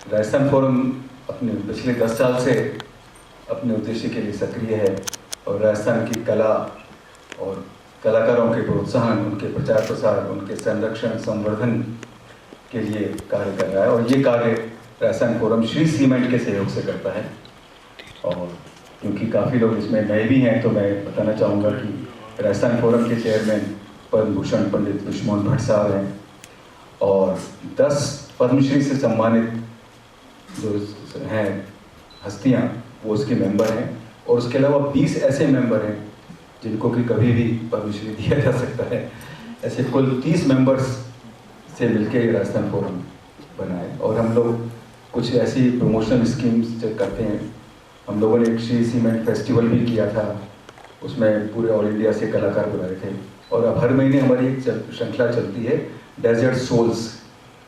Rajasthan forum अपने पिछले 10 साल से अपने उद्देश्य के लिए सक्रिय है और राजस्थान की कला और कलाकारों के प्रोत्साहन, उनके प्रचार प्रसार, उनके संरक्षण संवर्धन के लिए कार्य कर रहा है। और ये कार्य राजस्थान फोरम श्री सीमेंट के सहयोग से करता है। और क्योंकि काफ़ी लोग इसमें नए भी हैं तो मैं बताना चाहूँगा कि राजस्थान फोरम के चेयरमैन पद्म भूषण पंडित विष्णुमोहन भट्ट साहब हैं और 10 पद्मश्री से सम्मानित जो हैं हस्तियाँ वो उसके मेंबर हैं। और उसके अलावा 20 ऐसे मेंबर हैं जिनको कि कभी भी पद्मश्री दिया जा सकता है। ऐसे कुल 30 मेंबर्स से मिलकर ये राजस्थान फोरम बना है। और हम लोग कुछ ऐसी प्रमोशनल स्कीम्स करते हैं। हम लोगों ने एक श्री सीमेंट फेस्टिवल भी किया था, उसमें पूरे ऑल इंडिया से कलाकार बुलाए थे। और अब हर महीने हमारी एक श्रृंखला चलती है डेजर्ट सोल्स।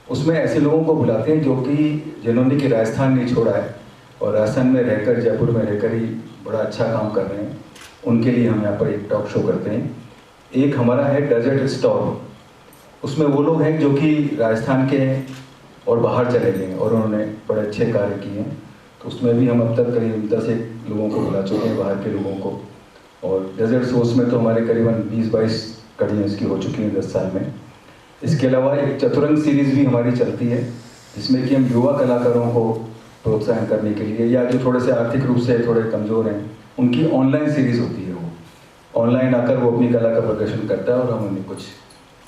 उसमें ऐसे लोगों को बुलाते हैं जो कि जिन्होंने कि राजस्थान नहीं छोड़ा है और राजस्थान में रहकर, जयपुर में रहकर ही बड़ा अच्छा काम कर रहे हैं। उनके लिए हम यहाँ पर एक टॉक शो करते हैं। एक हमारा है डेजर्ट स्टॉप, उसमें वो लोग हैं जो कि राजस्थान के हैं और बाहर चले गए हैं और उन्होंने बड़े अच्छे कार्य किए हैं। तो उसमें भी हम अब तक करीब 10 लोगों को बुला चुके हैं, बाहर के लोगों को। और डेजर्ट सोर्स में तो हमारे करीबन 20-22 कड़ियाँ इसकी हो चुकी हैं 10 साल में। इसके अलावा एक चतुरंग सीरीज़ भी हमारी चलती है जिसमें कि हम युवा कलाकारों को प्रोत्साहन करने के लिए या जो थोड़े से आर्थिक रूप से थोड़े कमज़ोर हैं उनकी ऑनलाइन सीरीज़ होती है। वो ऑनलाइन आकर वो अपनी कला का प्रदर्शन करता है और हम उन्हें कुछ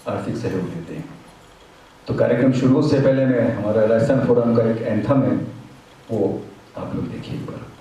आर्थिक सहयोग देते हैं। तो कार्यक्रम शुरू से पहले मैं हमारा राजस्थान फोरम का एक एंथम है वो आप लोग देखिए एक बार।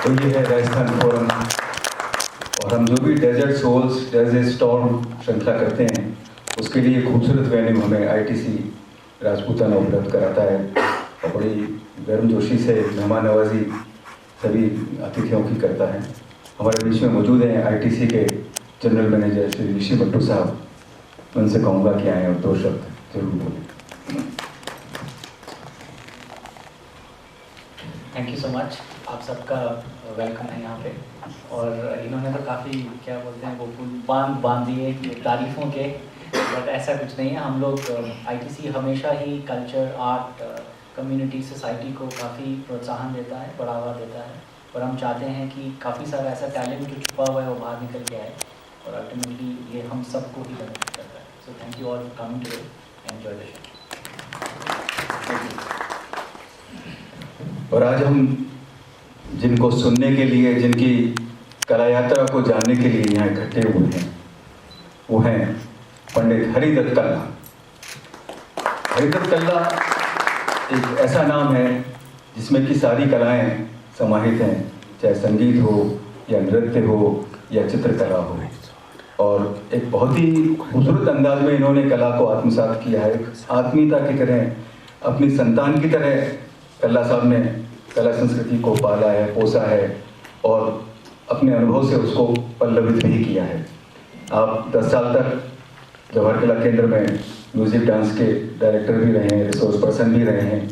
तो ये है राजस्थान फोरम। और हम जो भी डेजर्ट सोल्स डेजर्ट स्टॉर्म श्रृंखला करते हैं उसके लिए खूबसूरत वेन्यू हमें आईटीसी राजपूताना उपलब्ध कराता है और बड़ी गर्मजोशी से मेहमान नवाजी सभी अतिथियों की करता है। हमारे बीच में मौजूद हैं आईटीसी के जनरल मैनेजर श्री ऋषि भट्टू साहब। उनसे कहूँगा कि आए और 2 शब्द जरूर बोलें। Thank you so much. आप सबका वेलकम है यहाँ पे। और इन्होंने तो काफ़ी क्या बोलते हैं वो पुल बांध दिए तारीफ़ों के, बट ऐसा कुछ नहीं है। हम लोग आईटीसी हमेशा ही कल्चर, आर्ट, कम्युनिटी, सोसाइटी को काफ़ी प्रोत्साहन देता है, बढ़ावा देता है। और हम चाहते हैं कि काफ़ी सारा ऐसा टैलेंट जो छुपा हुआ है वो बाहर निकल के आए और अल्टीमेटली ये हम सबको ही बेनिफिट करता है। So thank you all for coming today, enjoy the show. और आज हम जिनको सुनने के लिए, जिनकी कला यात्रा को जानने के लिए यहाँ इकट्ठे हुए हैं वो हैं पंडित हरिदत्त कल्ला। हरिदत्त कल्ला एक ऐसा नाम है जिसमें कि सारी कलाएं समाहित हैं, चाहे संगीत हो या नृत्य हो या चित्रकला हो। और एक बहुत ही खूबसूरत अंदाज में इन्होंने कला को आत्मसात किया है। एक आत्मीयता की तरह, अपनी संतान की तरह कल्ला साहब ने कला संस्कृति को पाला है, पोसा है और अपने अनुभव से उसको पल्लवित भी किया है। आप 10 साल तक जवाहर कला केंद्र में म्यूजिक डांस के डायरेक्टर भी रहे हैं, रिसोर्स पर्सन भी रहे हैं।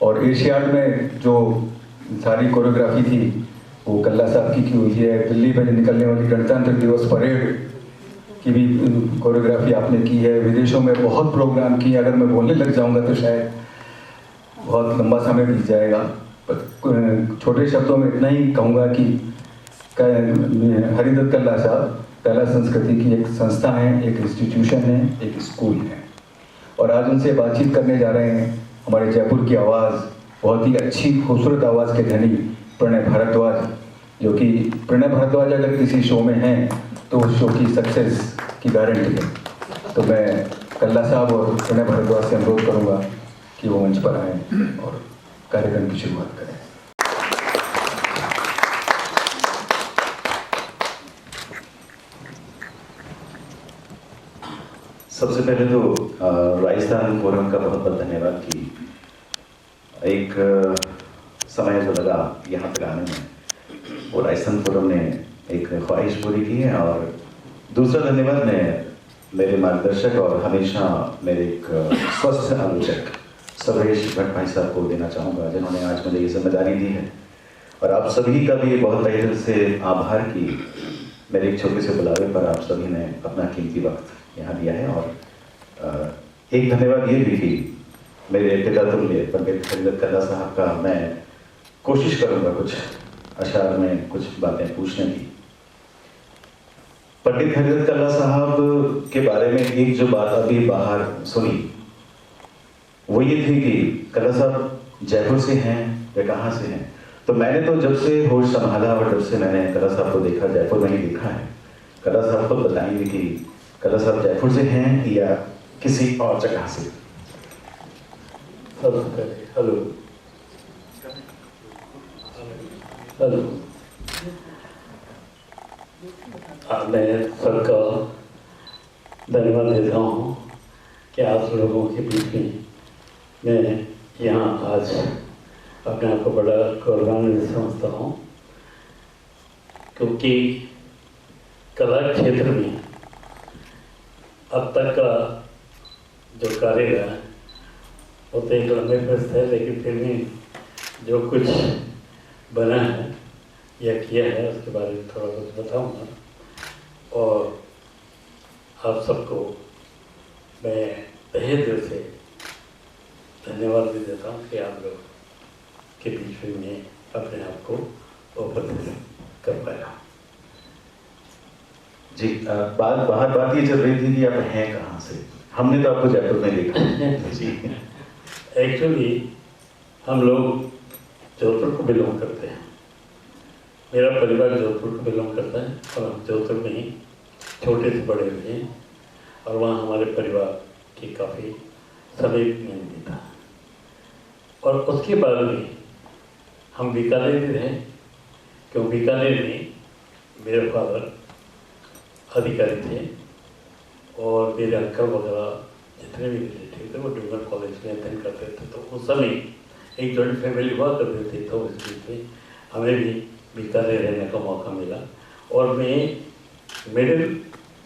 और एशियाड में जो सारी कोरियोग्राफी थी वो कल्ला साहब की हुई है। दिल्ली में निकलने वाली गणतंत्र दिवस परेड की भी कोरियोग्राफी आपने की है। विदेशों में बहुत प्रोग्राम किए। अगर मैं बोलने लग जाऊंगा तो शायद बहुत लंबा समय बीत जाएगा, पर छोटे शब्दों में इतना ही कहूँगा कि हरिदत्त कल्ला साहब कला संस्कृति की एक संस्था है, एक इंस्टीट्यूशन है, एक स्कूल है। और आज उनसे बातचीत करने जा रहे हैं हमारे जयपुर की आवाज़, बहुत ही अच्छी खूबसूरत आवाज़ के धनी प्रणय भारद्वाज, जो कि प्रणय भारद्वाज अगर किसी शो में हैं तो उस शो की सक्सेस की गारंटी है। तो मैं कल्ला साहब और प्रणय भारद्वाज से अनुरोध करूँगा कि वो मंच पर आएँ और कार्यक्रम की शुरुआत करें। सबसे पहले तो राजस्थान फोरम का बहुत बहुत धन्यवाद कि एक समय जो लगा यहाँ तक आने में वो राजस्थान फोरम ने एक ख्वाहिश पूरी की है। और दूसरा धन्यवाद मैं मेरे मार्गदर्शक और हमेशा मेरे एक स्वस्थ आलोचक सर्वेश भट्ट भाई साहब को देना चाहूँगा, जिन्होंने आज मुझे ये जिम्मेदारी दी है। और आप सभी का भी बहुत तहे दिल से आभार कि मेरे एक छोटे से बुलावे पर आप सभी ने अपना कीमती वक्त यहाँ दिया है। और एक धन्यवाद ये भी कि मेरे पिता तुल्य पंडित हरिदत्त कल्ला साहब का मैं कोशिश करूँगा कुछ अशार में कुछ बातें पूछने की। पंडित हरिदत्त कल्ला साहब के बारे में एक जो बात अभी बाहर सुनी वो ये थी कि कल्ला साहब जयपुर से हैं या कहाँ से हैं। तो मैंने तो जब से होश संभाला और जब से मैंने कल्ला साहब को देखा, जयपुर में ही देखा है। कल्ला साहब को बताएंगे कि कल्ला साहब जयपुर से हैं या किसी और जगह से। हेलो हेलो, मैं सबका धन्यवाद देता हूँ कि आप लोगों के बीच में मैं यहाँ आज अपने आप को बड़ा गौरवान्वित समझता हूँ, क्योंकि कला क्षेत्र में अब तक का जो कार्य है वो तो एक लंबे प्रस्त है, लेकिन फिर भी जो कुछ बना है या किया है उसके बारे में थोड़ा बहुत बताऊँगा। और आप सबको मैं तहे दिल से धन्यवाद भी देता हूँ कि आप लोग के बीच में मैं अपने आप को उपस्थित कर पाया। जी, बात ये चल रही थी कि आप हैं कहाँ से। हमने तो आपको जयपुर में देखा। जी, एक्चुअली हम लोग जोधपुर को बिलोंग करते हैं। मेरा परिवार जोधपुर को बिलोंग करता है और हम जोधपुर में ही छोटे से बड़े हुए हैं और वहाँ हमारे परिवार की काफ़ी समीप में बीता। और उसके बाद में हम बीकानेर में रहे, क्यों बीकानेर में मेरे फादर अधिकारी थे और मेरे अंकल वगैरह जितने भी रिलेटिव थे वो डूंगर कॉलेज में अध्ययन करते थे। तो उस समय एक जॉइंट फैमिली हुआ करते थे, तो इस बीच में हमें भी बीकानेर रहने का मौका मिला और मैं मिडिल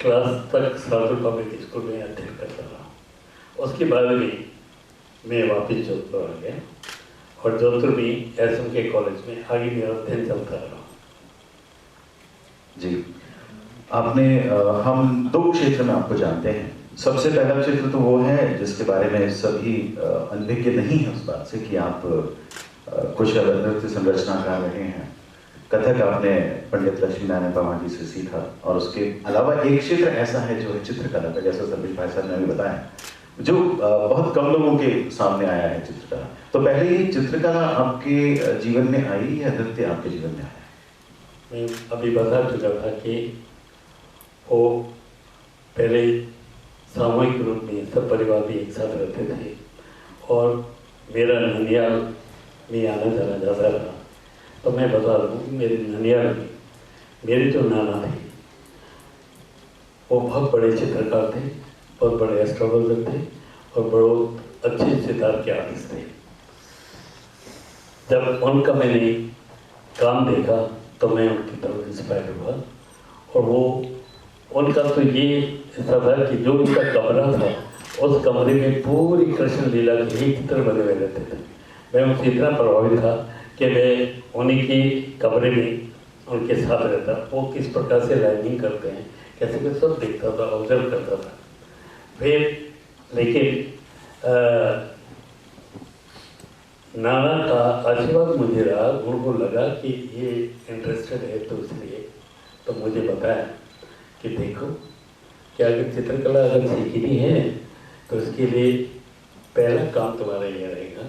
क्लास तक साउथ पब्लिक स्कूल में अध्ययन करता रहा। उसके बाद में मैं वापस जोधपुर आ गया और जोधपुर में SMK कॉलेज में आगे मेरा अध्ययन चलता रहा। जी, आपने हम दो क्षेत्र में आपको जानते हैं। सबसे पहला क्षेत्र तो वो है जिसके बारे में सभी अनभिज्ञ नहीं है उस बात से कि आप कुशल नृत्य संरचनाकार रहे हैं। कथक आपने पंडित लक्ष्मी नारायण पवार से सीखा और उसके अलावा एक क्षेत्र ऐसा है जो है चित्रकला का, जैसा सर्वेश भाई साहब ने भी बताया, जो बहुत कम लोगों के सामने आया है चित्रकला। तो पहले ही चित्रकला आपके जीवन में आई या नृत्य आपके जीवन में आया? मैं अभी बता चुका था कि वो पहले सामूहिक रूप में सब परिवार भी एक साथ रहते थे और मेरा ननियाल में आना जाना ज़्यादा रहा। तो मैं बता दूँ कि मेरे ननियाल में मेरे जो नाना थे वो बहुत बड़े चित्रकार थे, बहुत बड़े एस्ट्रोलॉजर थे और बहुत अच्छे सितार के आर्टिस्ट थे। जब उनका मैंने काम देखा तो मैं उनकी तरफ इंस्पायर हुआ और वो उनका तो ये ऐसा था कि जो उनका कमरा था उस कमरे में पूरी कृष्ण लीला के ही चित्र बने हुए रहते थे। मैं उनसे इतना प्रभावित था कि मैं उन्हीं के कमरे में उनके साथ रहता, वो किस प्रकार से लाइनिंग करते हैं कैसे मैं सब देखता था, ऑब्जर्व करता था। फिर लेकिन नाना का आशीर्वाद मुझे रहा, उनको लगा कि ये इंटरेस्टेड है तो इसलिए तो मुझे बताया कि देखो कि अगर चित्रकला अगर सीखनी है तो इसके लिए पहला काम तुम्हारा ये रहेगा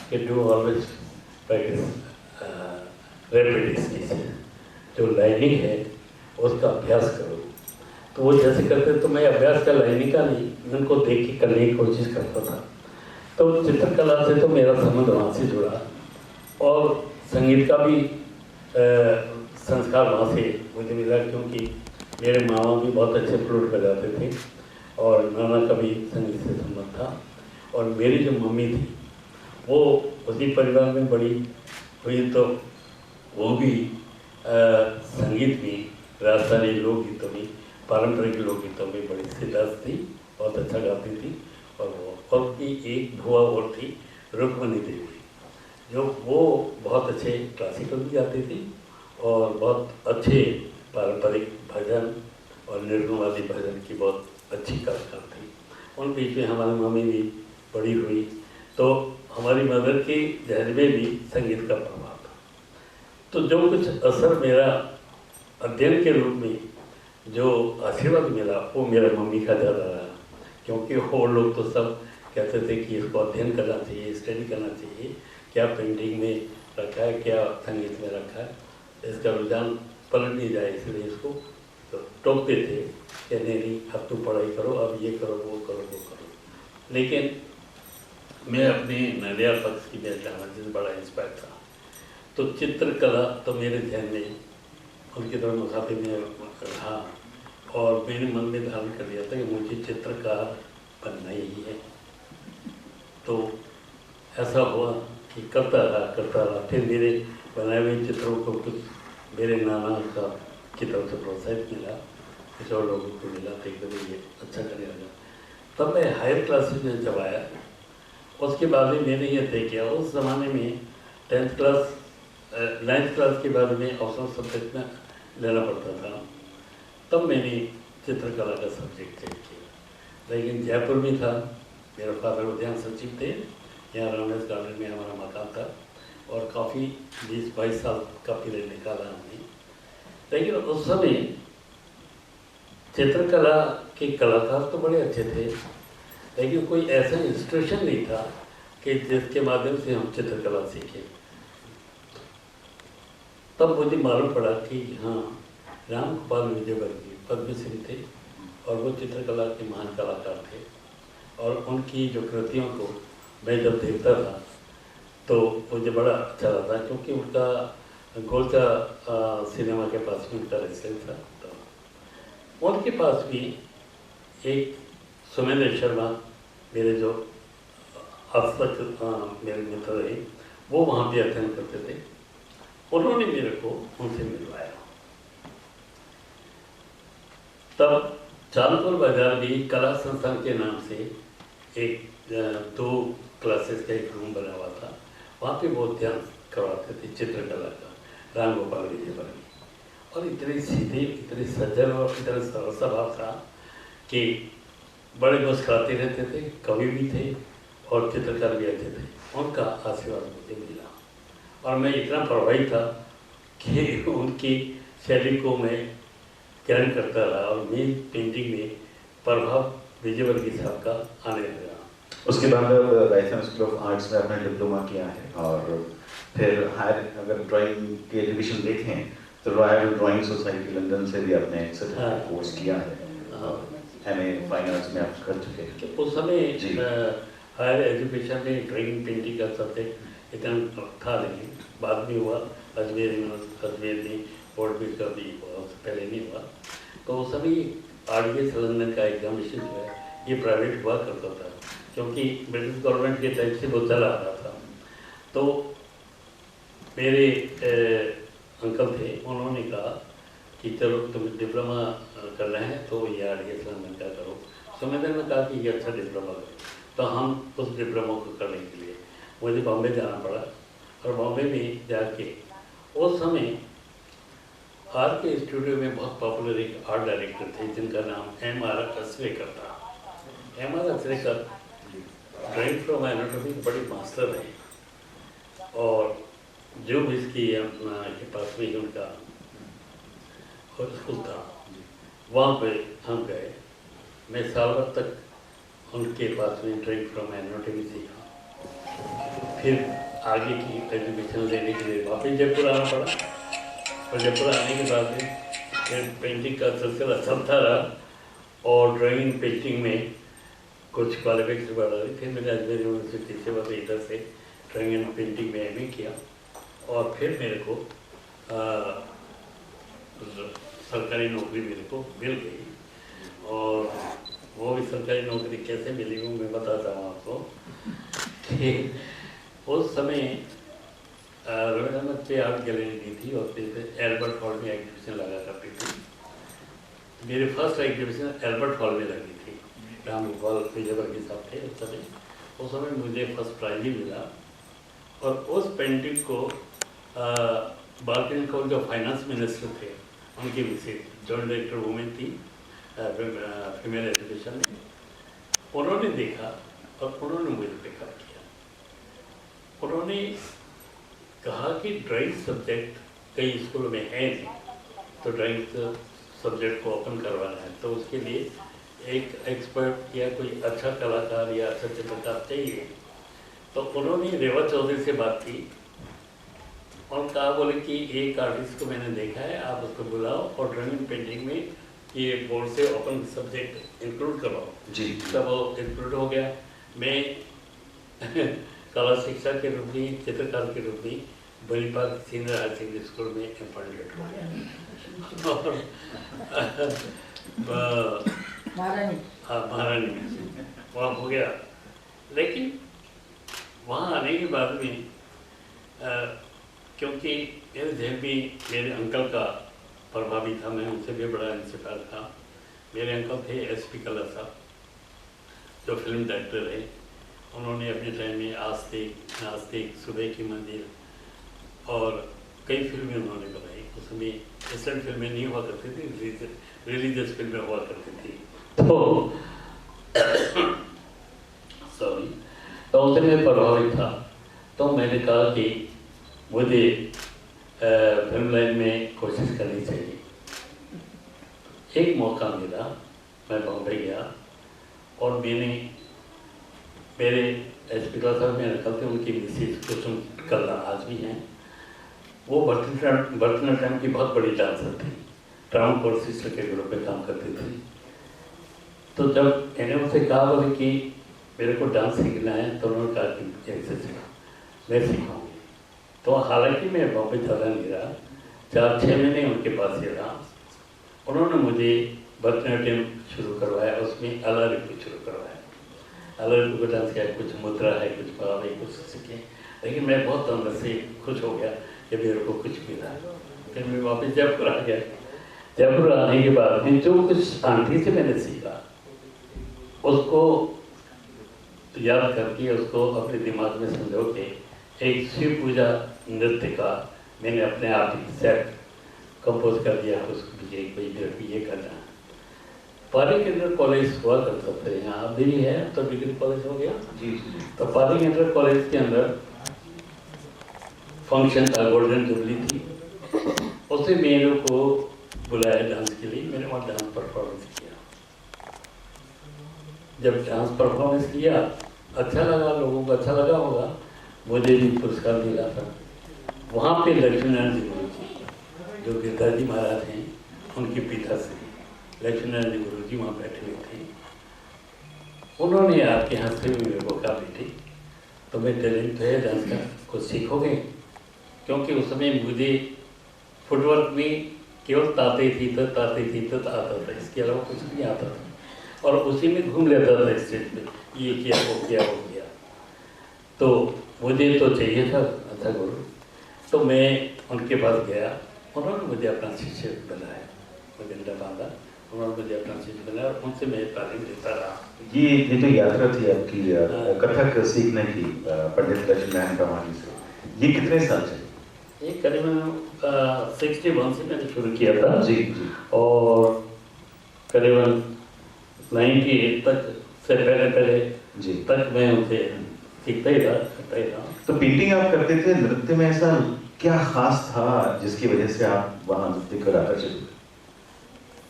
कि डू ऑलवेज प्रैक्टिस रेपिटेशन, जो लाइनिंग है उसका अभ्यास करो। तो वो जैसे करते तो मैं अभ्यास का लाइनिंग का नहीं, उनको देख के करने की कोशिश करता था। तो चित्रकला से तो मेरा संबंध वहाँ से जुड़ा और संगीत का भी संस्कार वहाँ से मुझे मिला, क्योंकि मेरे मामा भी बहुत अच्छे फ्लूट बजाते थे और नाना का भी संगीत से संबंध था। और मेरी जो मम्मी थी वो उसी परिवार में बड़ी हुई, तो वो भी संगीत में, राजस्थानी लोकगीतों में, पारंपरिक लोकगीतों में बड़ी सिद्धांत थी, बहुत अच्छा गाती थी। और उनकी एक भुआ और थी रुक्मणी देवी, जो वो बहुत अच्छे क्लासिकल भी गाती थी और बहुत अच्छे पारंपरिक भजन और निर्गुणवादी भजन की बहुत अच्छी कलाकार थी। उन बीच में हमारी मम्मी भी बड़ी हुई, तो हमारी मदर के जहन में भी संगीत का प्रभाव था। तो जो कुछ असर मेरा अध्ययन के रूप में जो आशीर्वाद मिला वो मेरा मम्मी का ज़्यादा रहा, क्योंकि वो लोग तो सब कहते थे कि इसको अध्ययन करना चाहिए, स्टडी करना चाहिए, क्या पेंटिंग में रखा है, क्या संगीत में रखा है, इसका रुझान पलट नहीं जाए, इसलिए इसको तो टोकते थे कि नहीं अब तुम पढ़ाई करो, अब ये करो वो करो वो करो। लेकिन मैं अपने ननियाल पक्ष की मेरे जाना से बड़ा इंस्पायर था। तो चित्रकला तो मेरे ध्यान में उनकी तरफ मुखातिब में रहा और मैंने मन में धारण कर लिया था कि मुझे चित्रकार बनना ही है। तो ऐसा हुआ कि करता रहा। फिर मेरे बनाए हुए चित्रों को कुछ मेरे नाना का की तरफ से प्रोत्साहित मिला, कुछ और लोगों को मिला, तो एकदम ये अच्छा करने लगा। तब मैं हायर क्लासेस में जब आया, उसके बाद में मैंने ये तय किया, उस ज़माने में 10th क्लास 9th क्लास के बाद में ऑप्शनल सब्जेक्ट में लेना पड़ता था। तब मैंने चित्रकला का सब्जेक्ट चेंज किया। लेकिन जयपुर में था, मेरे फादर उद्यान सचिव थे, यहाँ रामदास गार्डन में हमारा मकान था और काफ़ी 20-22 साल का पीरियड निकाला हमने। लेकिन उस समय चित्रकला के कलाकार तो बड़े अच्छे थे, लेकिन कोई ऐसा इंस्टीट्यूशन नहीं था कि जिसके माध्यम से हम चित्रकला सीखें। तब मुझे मालूम पड़ा कि हाँ, राम गोपाल विजयवर्गीय पद्मश्री थे और वो चित्रकला के महान कलाकार थे और उनकी जो कृतियों को मैं जब देखता था तो मुझे बड़ा अच्छा लगा, क्योंकि उनका गोलचा सिनेमा के पास में उनका रेसिडेंस था। तो उनके पास भी एक सुमेंद्र शर्मा, मेरे जो आज तक मेरे मित्र रहे, वो वहाँ पे अध्ययन करते थे। उन्होंने मेरे को उनसे मिलवाया। तब चांदपुर बाजार भी कला संस्थान के नाम से एक 2 क्लासेस का एक रूम बना हुआ था। वहाँ पे वो अध्ययन करवाते थे चित्रकला का, राम गोपाल विजयवर्गीय। और इतने सीधे, इतने सज्जन और इतना सरल स्वभाव था कि बड़े मुस्कुराते रहते थे, कवि भी थे और चित्रकार भी अच्छे थे। उनका आशीर्वाद मुझे मिला और मैं इतना प्रभावित था कि उनकी शैली को मैं ग्रहण करता रहा और मेरी पेंटिंग में प्रभाव विजयवर्गीय साहब का आने लगा। उसके बाद राजस्थान स्कूल ऑफ आर्ट्स में आपने डिप्लोमा किया है और फिर हायर अगर ड्राइंग के एजुकेशन देखें तो रॉयल ड्राइंग सोसाइटी लंदन से भी आपने सर्टिफिकेट कोर्स किया है। MA फाइन आर्ट्स में आप कर चुके हैं। उस समय हायर एजुकेशन में ड्राइंग पेंटिंग का सब्जेक्ट इतना था नहीं, बाद में हुआ। अजमेर में बोर्ड में कभी पहले नहीं हुआ। तो उस समय RDS लंदन का एग्जामिनेशन जो है ये प्राइवेट हुआ करता था, क्योंकि ब्रिटिश गवर्नमेंट के टाइम से वो चला आ रहा था। तो मेरे अंकल थे, उन्होंने कहा कि चलो तुम डिप्लोमा कर रहे हैं तो ये RDS लंदन का करो। सुमेंद्र ने कहा कि ये अच्छा डिप्लोमा करो। तो हम उस डिप्लोमा को करने के लिए मुझे बॉम्बे जाना पड़ा। और बॉम्बे में जाके उस समय आर के स्टूडियो में बहुत पॉपुलर एक आर्ट डायरेक्टर थे जिनका नाम M.R. असरेकर था। M.R. असरेकर ड्राइंग फ्रॉम एनाटॉमी बड़े मास्टर हैं और जो भी इसकी अपना के पास में ही उनका स्कूल था, वहाँ पे हम गए। मैं साल भर तक उनके पास में ड्राइंग फ्रॉम एनाटॉमी सीखा। फिर आगे की एजुकेशन लेने के लिए वापस जयपुर आना पड़ा और जयपुर आने के बाद में फिर पेंटिंग का सिलसिला चलता रहा और ड्राइंग पेंटिंग में कुछ क्वालिफिकेशन बढ़ा रही। फिर मैंने अजमेर यूनिवर्सिटी से वह इधर से ड्राइंग एंड पेंटिंग में MA किया और फिर मेरे को सरकारी नौकरी मेरे को मिल गई। और वो भी सरकारी नौकरी कैसे मिली वो मैं बताता हूँ आपको कि उस समय रविंद्र पे आर्ट गैलरी दी थी और फिर एल्बर्ट हॉल में एग्जीबिशन लगा करती थी। मेरी फर्स्ट एग्जीबिशन एल्बर्ट हॉल में लगी थी। राम गोपाल विजयवर्गीय साहब थे उस समय मुझे फर्स्ट प्राइज भी मिला। और उस पेंटिंग को बालकनी कौल जो फाइनेंस मिनिस्टर थे उनकी विशेष जॉइंट डायरेक्टर वुमेन थी फीमेल एजुकेशन में, उन्होंने देखा और उन्होंने मुझे प्रेफर किया। उन्होंने कहा कि ड्राइंग सब्जेक्ट कई स्कूलों में है नहीं, तो ड्राइंग सब्जेक्ट को ओपन करवाना है तो उसके लिए एक एक्सपर्ट या कोई अच्छा कलाकार या अच्छा चित्रकार चाहिए। तो उन्होंने रेवा चौधरी से बात की और कहा बोले कि एक आर्टिस्ट को मैंने देखा है, आप उसको बुलाओ और ड्राइंग पेंटिंग में ये बोर्ड से ओपन सब्जेक्ट इंक्लूड करवाओ जी। तब वो इंक्लूड हो गया। मैं कला शिक्षा के रूप में, चित्रकार के रूप में Manipal senior higher secondary school में अपॉइंटेड हो गया और महारानी में वहाँ हो गया। लेकिन वहाँ आने के बाद में क्योंकि मेरे जहन में मेरे अंकल का प्रभावी था, मैं उनसे भी बड़ा इंस्पायर था। मेरे अंकल थे SP कला साहब जो फिल्म डायरेक्टर रहे। उन्होंने अपने टाइम में आस्तिक, सुबह की मंदिर और कई फिल्में उन्होंने बनाई। उसमें वेस्टर्न फिल्में नहीं हुआ करती थी, रिलीजियस फिल्में हुआ करती थी। तो सॉरी, तो उससे मैं प्रभावित था। तो मैंने कहा कि मुझे फिल्म लाइन में कोशिश करनी चाहिए। एक मौका मिला, मैं बॉम्बे गया और मैंने मेरे SP कला साहब में रखा थे, उनकी मिसेज कुसुम कल्ला आज भी हैं। वो भरतनाट्यम की बहुत बड़ी डांसर थी, ट्राउनकोर सिस्टर के ग्रुप में काम करती थी। तो जब मैंने उनसे कहा बोले कि मेरे को डांस सीखना है तो उन्होंने कहा कि ऐसे सीखा, मैं सीखाऊंगी। तो हालांकि मैं वापस ज़्यादा नहीं रहा, 4-6 महीने उनके पास ही रहा। उन्होंने मुझे भरतनाट्यम शुरू करवाया, उसमें अलारिपु शुरू करवाया। अलारिपु को डांस किया, कुछ मुद्रा है, कुछ भाव है, कुछ सीखे, लेकिन मैं बहुत अंदर से खुश हो गया कि मेरे को कुछ मिला। फिर मैं वापस जयपुर आ गया। जयपुर आने के बाद में जो कुछ आंटी से मैंने सीखा उसको याद करके, उसको अपने दिमाग में समझो के एक शिव पूजा नृत्य का मैंने अपने आप ही सेट कंपोज कर दिया। उसको भी भाई मेरे को ये करना है। पारी के अंदर कॉलेज हुआ करता था, यहाँ अभी भी है, तो डिग्री कॉलेज हो गया जी। तो पारी के अंदर कॉलेज के अंदर फंक्शन था, गोल्डन जुबली थी, उससे मेरे को बुलाया डांस के लिए। मैंने वहाँ डांस परफॉर्मेंस किया। जब डांस परफॉर्मेंस किया अच्छा लगा, लोगों को अच्छा लगा होगा, मुझे भी पुरस्कार मिला था। वहाँ पे लक्ष्मीनारायण जी गुरु जी, जो गिरधारी महाराज हैं, उनके पिता से लक्ष्मीनारायण जी गुरु जी वहाँ बैठे हुए थे। उन्होंने आपके यहाँ से भी मेरे को कहा, बेटे तुम्हें टैलेंट है डांस का, कुछ सीखोगे? क्योंकि उस समय मुझे फुटवर्क में केवल ताते थी तो आता था, इसके अलावा कुछ नहीं आता था। और उसी में घूम लेता था स्टेज पे, ये किया वो किया वो किया। तो मुझे तो चाहिए था अच्छा गुरु, तो मैं उनके पास गया। उन्होंने मुझे अपना शिष्य बनाया, मुझे डंडा बांधा, उन्होंने मुझे अपना शिष्य बनाया और उनसे मैं तालीम लेता रहा। ये तो यात्रा थी आपकी कथक सीखने की पंडित लक्ष्मीनारायण प्रमाणी से, ये कितने साल चली? ये करीबन 61 से मैंने शुरू किया था जी। और करीबन 98 तक से पहले जी तक मैं उनसे सीखता ही रहा। तो पेंटिंग आप करते थे, नृत्य में ऐसा क्या खास था जिसकी वजह से आप वहाँ नृत्य कर आकर्षित हुए?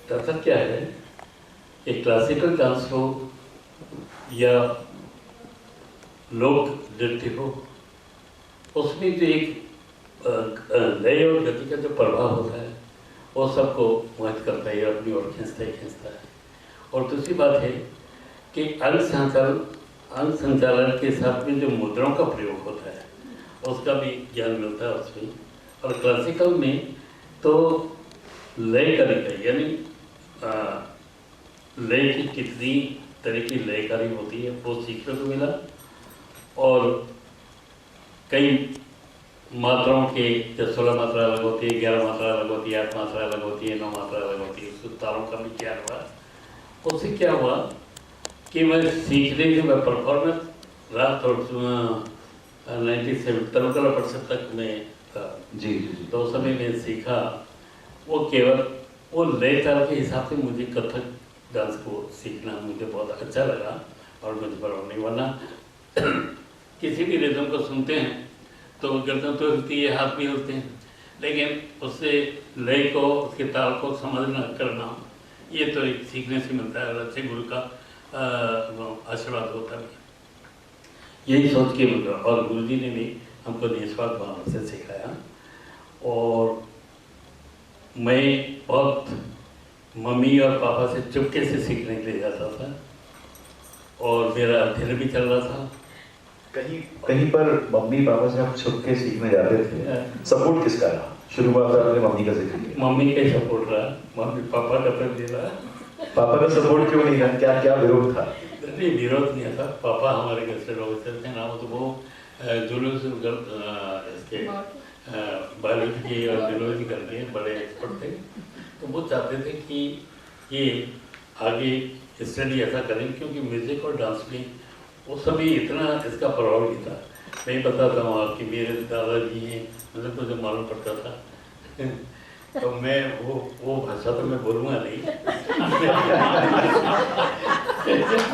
दरअसल क्या है कि क्लासिकल डांस हो या लोक नृत्य हो, उसमें जो एक लय और गति का जो प्रभाव होता है वो सबको मोहित करता है, अपनी ओर खींचता है। और दूसरी बात है कि अंग संचालन के साथ में जो मुद्राओं का प्रयोग होता है उसका भी ज्ञान मिलता है उसमें। और क्लासिकल में तो लय तरीका, यानी लय की कितनी तरह की लयकारी होती है वो सीखने को मिला। और कई मात्राओं के, जब 16 मात्रा अलग होती है, 11 मात्रा अलग होती है, 8 मात्रा अलग होती है, 9 मात्रा अलग होती है, उसके तारों का भी ज्ञान हुआ। उससे क्या हुआ कि मैं सीखने के, मैं परफॉर्मेंस रहा तो 97 तक मैं था। जी। तो उस समय मैं सीखा, वो केवल वो लय ताल के हिसाब से मुझे कथक डांस को सीखना मुझे बहुत अच्छा लगा और मुझे बरौनी वाला किसी भी रिदम को सुनते हैं तो गर्दन तो हिलती है, हाथ भी हिलते हैं, लेकिन उससे लय को, उसके ताल को समझना करना, ये तो एक सीखने से मिलता है और अच्छे गुरु का आशीर्वाद होता है। यही सोच के और गुरु जी ने भी हमको निस्वार्थ भावना से सिखाया। और मैं बहुत मम्मी और पापा से चुपके से सीखने के लिए जाता था और मेरा अध्ययन भी चल रहा था। कहीं पर मम्मी पापा से आप छुपके सीखने जाते थे, सपोर्ट किसका रहा? शुरुआत आपने मम्मी का जिक्र किया, मम्मी का सपोर्ट रहा, मम्मी पापा का तो नहीं रहा। पापा का सपोर्ट क्यों नहीं रहा? क्या विरोध था? नहीं, विरोध नहीं था। पापा हमारे घर से लोग थे ना, तो वो जुलूस इसके बायोलॉजी की और जुलूस करके बड़े एक्सपर्ट थे। तो वो चाहते थे कि ये आगे स्टडी ऐसा करें, क्योंकि म्यूजिक और डांस में उस समय इतना इसका प्रभाव नहीं था। मैं बताता हूँ आपकी, मेरे दादाजी हैं, मुझे तो जो मालूम पड़ता था तो मैं वो भाषा तो मैं बोलूँगा नहीं।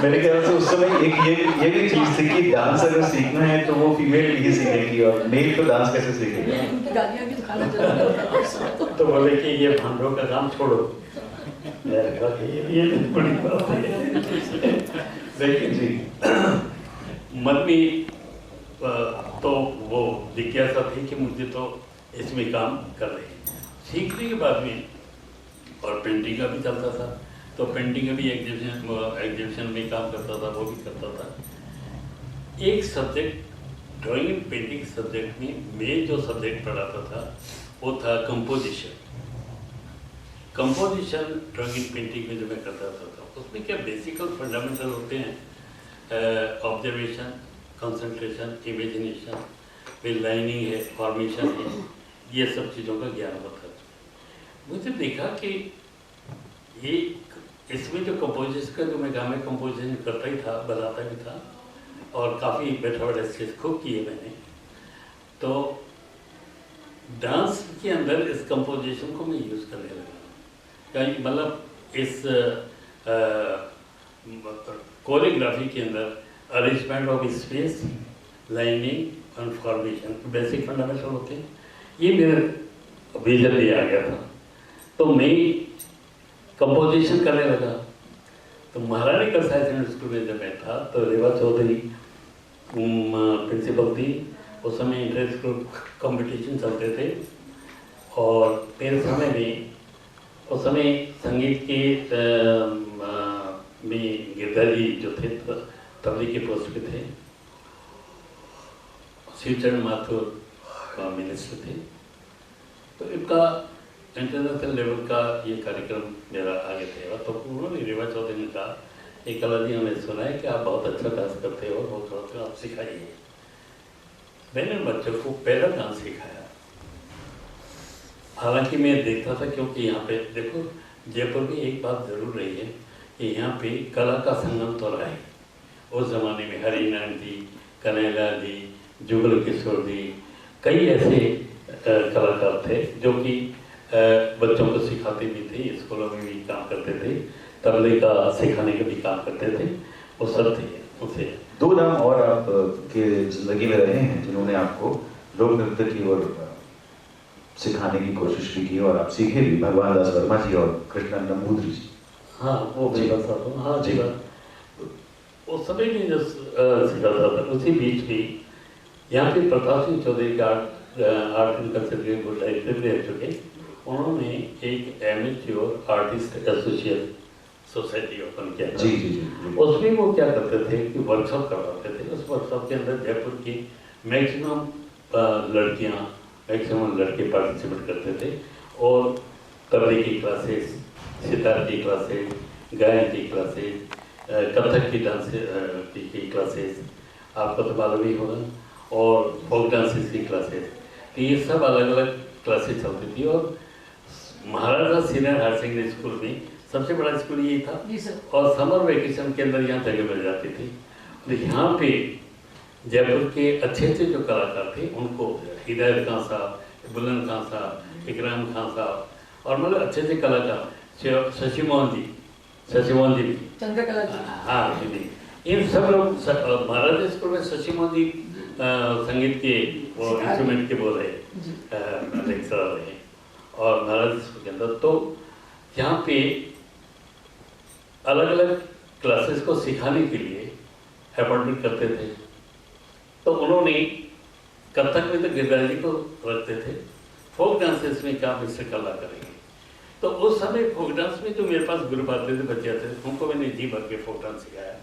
मेरे ख्याल से उस समय एक ये भी चीज थी कि डांस अगर सीखना है तो वो फीमेल ही सीखेगी और मेल तो डांस कैसे सीखेगा? तो बोले कि ये भांडों का काम छोड़ो। मैंने कहा कि ये बड़ी बात है। लेकिन जी मन में तो वो जिज्ञासा थी कि मुझे तो इसमें काम कर रहे हैं। सीखने के बाद में और पेंटिंग का भी चलता था, तो पेंटिंग का भी एग्जीबिशन में काम करता था, वो भी करता था। एक subject drawing and painting subject में मैं जो सब्जेक्ट पढ़ाता था वो था composition. Composition drawing and painting में जो मैं करता था उसमें क्या बेसिक और फंडामेंटल होते हैं, ऑब्जर्वेशन, कंसंट्रेशन, इमेजिनेशन, फिर लाइनिंग है, फॉर्मेशन है, ये सब चीज़ों का ज्ञान होता था। मुझे देखा कि ये इसमें जो कंपोजिशन का जो मैं काम है कंपोजिशन करता ही था, बनाता भी था और काफ़ी बड़े स्केच खूब किए मैंने। तो डांस के अंदर इस कंपोजिशन को मैं यूज़ करने लगा, मतलब इस कोरियोग्राफी के अंदर अरेंजमेंट ऑफ स्पेस, लाइनिंग और फॉर्मेशन बेसिक फंडामेंटल होते हैं, ये मेरे विजन में आ गया था। तो मैं कंपोजिशन करने लगा। तो महारानी गर्ल्स हायर सेकेंडरी स्कूल में जब मैं था तो रेवा चौधरी प्रिंसिपल थी। उस समय इंटर स्कूल कॉम्पिटिशन चलते थे और मेरे समय में उस समय संगीत के में गिरधा जी जो थे तबले के पोस्ट पे थे, शिवचरण माथुर मिनिस्टर थे। तो इनका इंटरनेशनल लेवल का ये कार्यक्रम मेरा आगे थे। तो उन्होंने रेवा चौधरी ने कहा, एक कला जी हमें सुना है कि आप बहुत अच्छा डांस करते हो, बहुत करते हो, आप सिखाइए। मैंने बच्चों को पहला डांस सिखाया। हालांकि मैं देखता था क्योंकि यहाँ पे देखो जयपुर में एक बात जरूर रही है कि यहाँ पे कला का संगम तो रहा है। उस ज़माने में हरिनारायण जी, कन्हैयालाल जी, जुगल किशोर जी, कई ऐसे कलाकार थे जो कि बच्चों को सिखाते भी थे, स्कूलों में भी काम करते थे, तबले का सिखाने का भी काम करते थे, वो सब थे। उसे दो नाम और आप के जिंदगी में रहे हैं जिन्होंने आपको लोक नृत्य की ओर सिखाने की कोशिश भी की और आप सीखे भी, भगवान दास वर्मा जी और कृष्णा नंबूदरी जी। हाँ, वो भी बता दो। हाँ जी, उस समय भी जो सिखाता था उसी बीच भी यहाँ पे प्रताप सिंह चौधरी का आर्ट एंड कल्चर के बोर्ड डायरेक्टर रह चुके। उन्होंने एक amateur artist association society open किया था। जी। उसमें वो क्या करते थे कि वर्कशॉप करवाते थे। उस वर्कशॉप के अंदर जयपुर की मैक्सिमम लड़कियाँ, मैक्सिमम लड़के पार्टिसिपेट करते थे और तबले की क्लासेस, सितार की क्लासेस, गायन की क्लासेस, कथक की डांस की क्लासेस, आपको तो मालूम ही होगा, और फोक डांसेस की क्लासेस। तो ये सब अलग अलग क्लासेस चलती थी। और महाराजा सीनियर हायर सेकेंडरी स्कूल में सबसे बड़ा स्कूल यही था और समर वेकेशन के अंदर यहाँ जगह मिल जाती थी। तो यहाँ पे जयपुर के अच्छे अच्छे जो कलाकार थे उनको हिदायत खान साहब, बुलंद खान साहब, इकराम खान साहब और मतलब अच्छे अच्छे कलाकार, शशि मोहन जी भी, चंद्रकला जी, हाँ जी, इन सब लोग महाराजा स्कूल में शशि मोहन जी संगीत के वो इंस्ट्रूमेंट के बोल रहे लेक्चरर रहे और महाराजा स्कूल के अंदर। तो यहाँ पे अलग अलग क्लासेस को सिखाने के लिए अपॉइंटमेंट करते थे। तो उन्होंने कथक में तो गिरधारी जी को रखते थे, फोक डांसेस में क्या मिस्टर कला करेंगे। तो उस समय फोक डांस में जो मेरे पास ग्रुप आते थे, बच्चे आते थे, उनको मैंने जी भर के फोक डांस सिखाया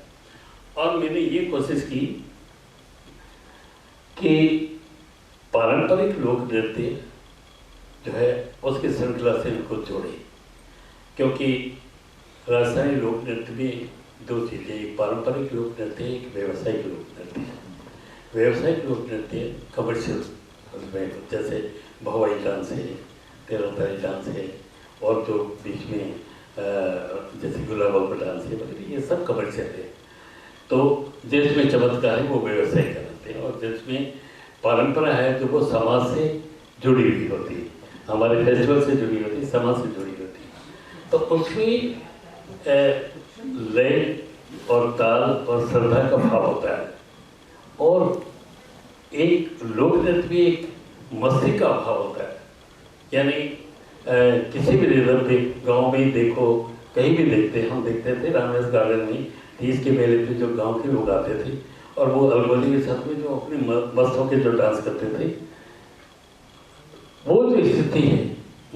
और मैंने ये कोशिश की कि पारंपरिक लोक नृत्य जो है उसके श्रृंखला से उनको जोड़े। क्योंकि राजस्थानी लोक नृत्य में दो चीज़ें, एक पारंपरिक लोक नृत्य है, एक व्यावसायिक लोक नृत्य है। व्यावसायिक लोक नृत्य कमर्शियल उसमें जैसे भवाई डांस है, तेरहतारी डांस है और जो बीच में जैसे गुलाबा का डांस है वगैरह, ये सब कमर्शियल है। तो जिसमें चमत्कार है वो व्यवसाय कराते हैं और जिसमें परंपरा है जो वो समाज से जुड़ी हुई होती है, हमारे फेस्टिवल से जुड़ी होती है, समाज से जुड़ी होती है। तो उसमें लय और ताल और श्रद्धा का भाव होता है और एक लोक नृत्य में एक मस्ती का भाव होता है। यानी किसी भी रिजर्व पे गाँव में देखो, कहीं भी देखते, हम देखते थे रामदास गार्डन में 30 के मेले पे जो गांव के लोग आते थे और वो अलगोली के साथ में जो अपने मस्त होकर जो डांस करते थे, वो जो स्थिति है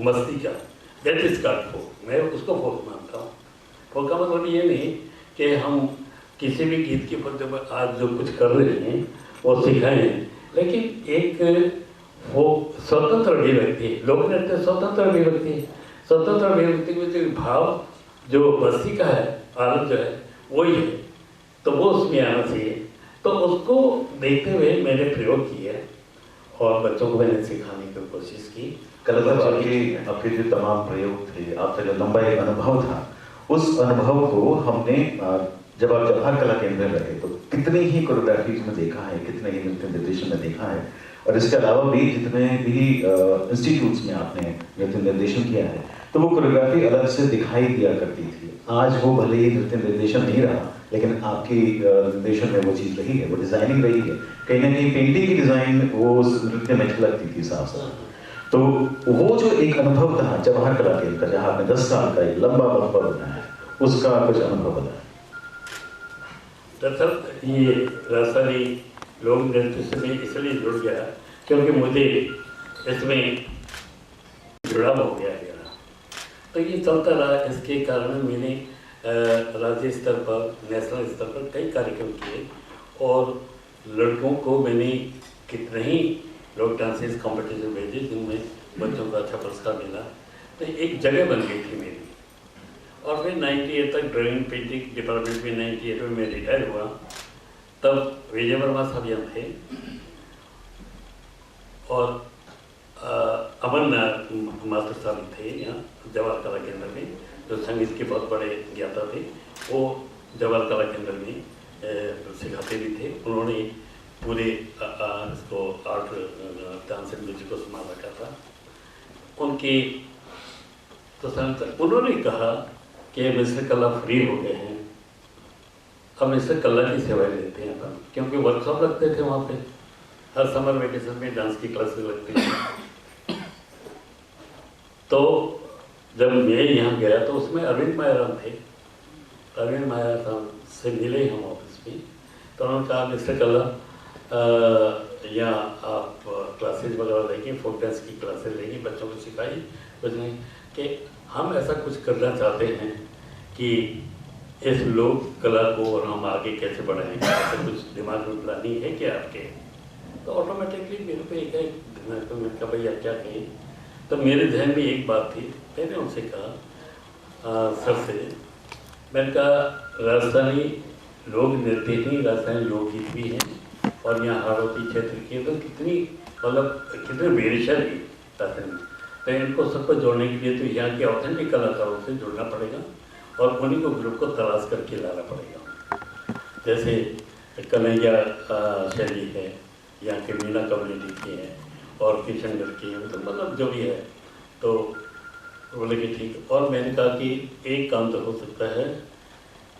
मस्ती का, दैट इज कॉल्ड फोक। मैं उसको फोक मानता हूँ। फोक का मतलब ये नहीं कि हम किसी भी गीत के ऊपर जब आज जो कुछ कर रहे हैं वो सिखाएं लेकिन एक वो स्वतंत्र अभिव्यक्ति है, लोक नृत्य स्वतंत्र अभिव्यक्ति है। स्वतंत्र अभिव्यक्ति में जो भाव जो बस्ती का है, आनंद जो है वही है, तो वो उसमें आना चाहिए। तो उसको देखते हुए मैंने प्रयोग किया और बच्चों को मैंने सिखाने की कोशिश की। कल आपके जो तमाम प्रयोग थे, आपका जो लंबा एक अनुभव था, उस अनुभव को हमने जब आप जवाहर कला केंद्र में रहे तो कितने ही कोरियोग्राफीज में देखा है, कितने ही नृत्य निर्देशन में देखा है, और इसके अलावा भी जितने भी इंस्टीट्यूट्स में आपने नृत्य निर्देशन किया है, तो वो कोरियोग्राफी अलग से दिखाई दिया करती थी। आज वो भले ही नृत्य निर्देशन नहीं रहा, लेकिन आपकी निर्देशन में वो चीज़ रही है, वो डिज़ाइनिंग रही है। कहीं ना कहीं पेंटिंग की डिज़ाइन वो उस नृत्य में झलकती थी साफ साफ। तो वो जो एक अनुभव था जवाहर कला केंद्र का, जहाँ आपने 10 साल का एक लंबा वक्फा बनाया, उसका कुछ अनुभव बताया। दरअसल ये राजस्थानी लोक नृत्य से मैं इसलिए जुड़ गया क्योंकि मुझे इसमें जुड़ाव हो गया मेरा, तो ये चलता रहा। इसके कारण मैंने राज्य स्तर पर, नेशनल स्तर पर कई कार्यक्रम किए और लड़कों को मैंने कितने ही लोक डांसेस कॉम्पिटिशन भेजे जिनमें बच्चों को अच्छा पुरस्कार मिला। तो एक जगह बन गई थी मेरी। और फिर 98 तक ड्राइंग पेंटिंग डिपार्टमेंट में 98 में मैं रिटायर हुआ। तब विजय वर्मा साहब यहाँ थे और अमन मास्टर साहब थे यहाँ जवाहर कला केंद्र में, जो संगीत के बहुत बड़े ज्ञाता थे। वो जवाहर कला केंद्र में सिखाते भी थे। उन्होंने पूरे इसको आर्ट डांस एंड म्यूजिक को संभाल रखा था। उनके तो उन्होंने कहा कि मिस्टर कला फ्री हो गए हैं, अब मिस्टर कला की सेवाएं लेते हैं अपन, क्योंकि वर्कशॉप लगते थे वहाँ पे, हर समर वेकेशन में डांस की क्लासेस लगती थी। तो जब मैं यहाँ गया तो उसमें अरविंद मायाराम थे। अरविंद मायाराम से मिले हम ऑफिस में, तो उन्होंने कहा मिस्टर कला यहाँ आप क्लासेज वगैरह लेंगे, फोक डांस की क्लासेज लेंगे, बच्चों को सिखाइए। कुछ नहीं कि हम ऐसा कुछ करना चाहते हैं कि इस लोक कला को और हम आगे कैसे बढ़ाएंगे, ऐसा कुछ दिमाग में प्लानिंग है क्या आपके? तो ऑटोमेटिकली मेरे को एक दिमाग में मैंने कहा भैया क्या कहें। तो मेरे जहन में एक बात थी, मैंने उनसे कहा सर से, मैंने कहा राजस्थानी लोक नृत्य नहीं, राजस्थानी लोकगीत भी हैं और यहाँ हाड़ौती क्षेत्र की तो कितनी मतलब कितने वेरिएशन है राजस्थानी। तो इनको सबको जोड़ने के लिए तो यहाँ के ऑथेंटिक कलाकारों से जुड़ना पड़ेगा और उन्हीं को ग्रुप को तलाश करके लाना पड़ेगा। जैसे कन्हैया शैली है, यहाँ के मीना कम्युनिटी की है और किशनगढ़ की है, तो मतलब जो भी है। तो बोले कि ठीक। और मैंने कहा कि एक काम तो हो सकता है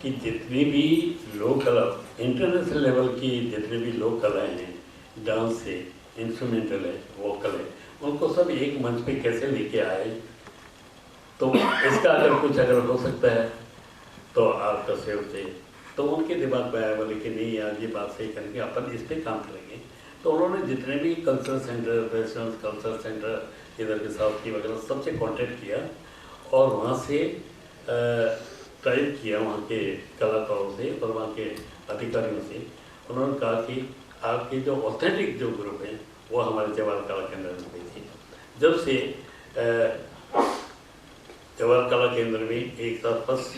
कि जितनी भी लोक कला, इंटरनेशनल लेवल की जितनी भी लोक कलाएँ हैं, डांस है, इंस्ट्रूमेंटल है, वोकल है, उनको सब एक मंच पे कैसे लेके आए। तो इसका अगर हो सकता है तो आपका सहयोग से, तो उनके दिमाग में आया, बोले कि नहीं यार ये बात सही करेंगे, अपन इस पर काम करेंगे। तो उन्होंने जितने भी cultural centre, western cultural centre इधर के साउथ की वगैरह सबसे कांटेक्ट किया और वहाँ से टाइप किया वहाँ के कलाकारों से और वहाँ के अधिकारियों से। उन्होंने कहा कि आपके जो ऑथेंटिक जो ग्रुप हैं वो हमारे जवाहर कला केंद्र में हुई थी। जब से जवाहर कला केंद्र में एक साथ फर्स्ट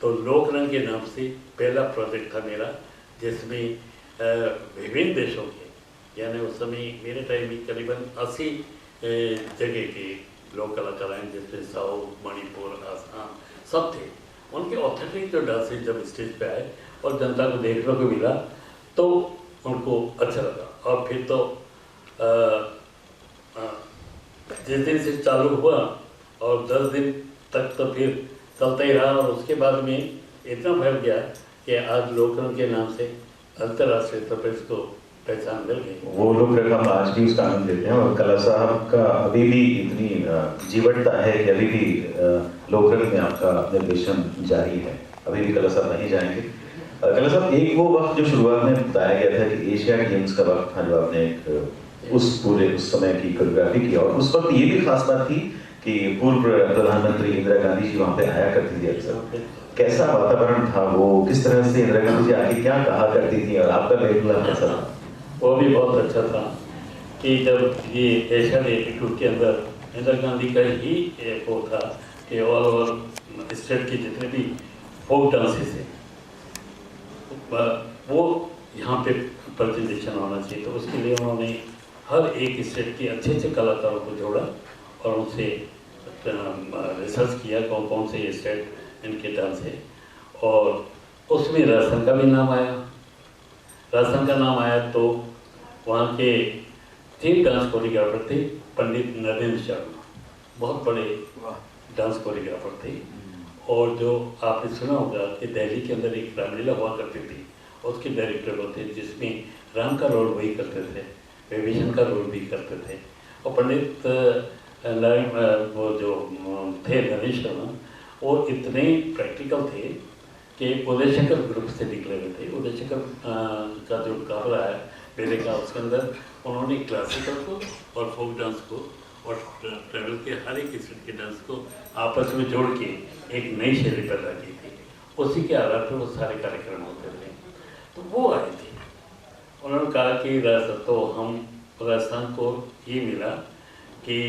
तो लोक रंग के नाम से पहला प्रोजेक्ट था मेरा, जिसमें विभिन्न देशों के, यानी उस समय मेरे टाइम में करीबन 80 जगह के लोक कलाकार हैं, जिसमें साउथ, मणिपुर, आसाम सब थे। उनके ऑथेंटिक जो डांसेज जब स्टेज पे आए और जनता को देखने को मिला तो उनको अच्छा लगा। और फिर तो जिस दिन से चालू हुआ और 10 दिन तक तो फिर चलता ही रहा और उसके बाद में इतना फैल गया कि आज लोकरंग के नाम से अंतर्राष्ट्रीय स्तर पर इसको पहचान मिल गई। वो लोग हम आज भी उसका आनंद लेते हैं और कला साहब का अभी भी इतनी जीवटता है कि अभी भी लोकरंग में आपका निर्देशन जारी है, अभी भी कला साहब नहीं जाएंगे। कला साहब, एक वो वक्त जो शुरुआत में बताया गया था कि एशिया गेम्स का वक्त था, जो आपने एक उस समय की कोरियोग्राफी की, और उस वक्त ये भी खास बात थी कि पूर्व प्रधानमंत्री इंदिरा गांधी जी वहाँ पे आया करती थी अक्सर। कैसा वातावरण था वो, किस तरह से इंदिरा गांधी जी आके क्या कहा करती थी और आपका बेहतला कैसा था? वो भी बहुत अच्छा था कि जब ये एशियन एटीट्यूड के अंदर इंदिरा गांधी का ही एक वो था कि ऑल ओवर स्टेट के जितने भी फोक डांसेस हैं वो यहाँ पे प्रेजेंटेशन होना चाहिए। तो उसके लिए उन्होंने हर एक स्टेट के अच्छे अच्छे कलाकारों को जोड़ा और उनसे रिसर्च किया कौन कौन से स्टेट इनके डांस है, और उसमें राजस्थान का भी नाम आया। राजस्थान का नाम आया तो वहाँ के 3 डांस कोरियोग्राफर थे। पंडित नरेंद्र शर्मा बहुत बड़े डांस कोरियोग्राफर थे, और जो आपने सुना होगा कि दिल्ली के अंदर एक रामलीला हुआ करती थी, उसके डायरेक्टर होते जिसमें राम का रोल वही करते थे, विभीषण का रोल भी करते थे। और पंडित नारायण वो जो थे नरेंद्र शर्मा, वो इतने प्रैक्टिकल थे कि उदय शंकर ग्रुप से निकले हुए थे। उदय शंकर का जो काफला है मेरे का, उसके अंदर उन्होंने क्लासिकल को और फोक डांस को और ट्रैवल के हर एक स्टेट के डांस को आपस में जोड़ के एक नई शैली पैदा की थी। उसी के आधार पर वो सारे कार्यक्रम होते थे। तो वो आए थे, उन्होंने कहा कि तो हम राजस्थान को ये मिला कि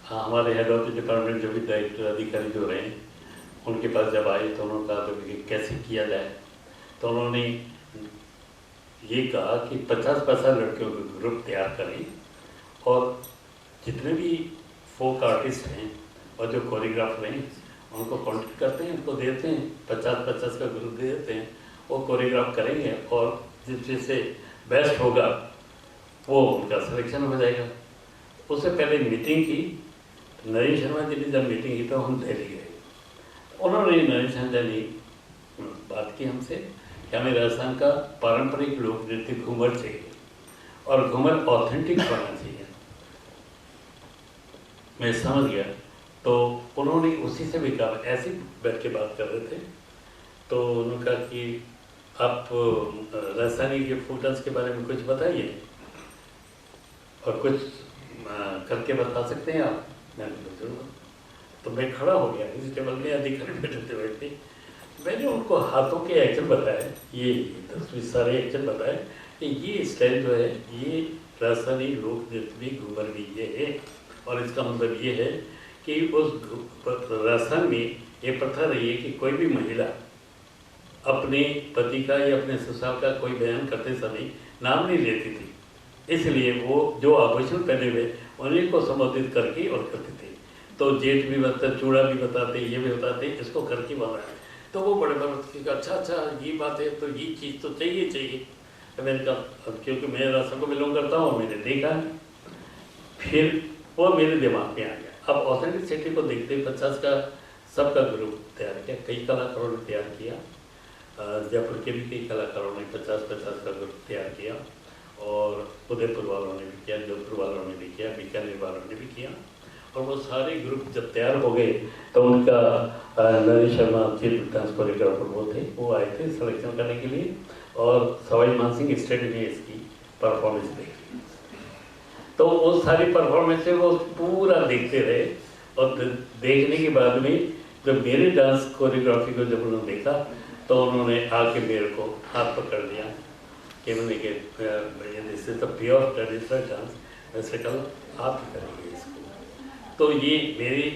हमारे हेड ऑफ द डिपार्टमेंट जो भी डायरेक्टर अधिकारी जो रहे उनके पास जब आए तो उन्होंने कहा तो कैसे किया जाए। तो उन्होंने ये कहा कि 50-50 लड़कियों के ग्रुप तैयार करें और जितने भी फोक आर्टिस्ट हैं और जो कोरियोग्राफर हैं उनको कॉन्टेक्ट करते हैं, उनको देते हैं 50-50 का ग्रुप दे देते हैं, वो कोरियोग्राफ करेंगे और जिससे बेस्ट होगा वो उनका सिलेक्शन हो जाएगा। उससे पहले मीटिंग की, नरेंद्र शर्मा जी ने जब मीटिंग की तो हम दिल्ली गए। उन्होंने नरेंद्र शर्मा जी बात की हमसे कि हमें राजस्थान का पारंपरिक लोक नृत्य घूमर चाहिए और घूमर ऑथेंटिक होना चाहिए। मैं समझ गया। तो उन्होंने उसी से भी कहा, ऐसे बैठ के बात कर रहे थे तो उन्होंने कहा कि आप राजस्थानी के फोक डांस के बारे में कुछ बताइए और कुछ करके बता सकते हैं आप। मैंने जरूर। तो मैं खड़ा हो गया, इस टेबल में अधिकारी बैठे बैठे मैंने उनको हाथों के एक्शन बताए, ये 10-20 सारे एक्शन बताए कि ये स्टाइल जो है ये राजस्थानी लोक नृत्य भी घूमर भी ये है। और इसका मतलब ये है कि उस राजस्थान में ये प्रथा रही है कि कोई भी महिला अपने पति का या अपने ससुराल का कोई बयान करते समय नाम नहीं लेती थी, इसलिए वो जो आभूषण पहने हुए उन्हीं को संबोधित करके और करते थे। तो जेठ भी बताते, चूड़ा भी बताते, ये भी बताते, इसको करके बनाए। तो वो बड़े बड़े अच्छा ये बात है, तो ये चीज़ तो चाहिए। तो मैंने कहा क्योंकि मैं राजस्थान को बिलोंग करता हूँ, मैंने देखा है, फिर वो मेरे दिमाग में आ गया। अब ऑथेंटिसिटी को देखते 50 का सबका ग्रुप तैयार किया, कई कलाकारों ने तैयार किया, जयपुर के भी कई कलाकारों ने 50-50 का ग्रुप तैयार किया और उदयपुर वालों ने भी किया, जोधपुर वालों ने भी किया, बीकानेर वालों ने भी किया। और वो सारे ग्रुप जब तैयार हो गए तो उनका Narendra Sharma chief dance choreographer वो थे, वो आए थे सिलेक्शन करने के लिए और सवाई मानसिंह स्टेट में इसकी परफॉर्मेंस देखी। तो वो सारी परफॉर्मेंस से वो पूरा देखते रहे और देखने के बाद में जब मेरे डांस कोरियोग्राफी को जब उन्होंने देखा तो उन्होंने आके मेरे को हाथ पकड़ दिया कि मैंने this is the pure traditional dance, वैसे कल आप ही करेंगे इसको। तो ये मेरी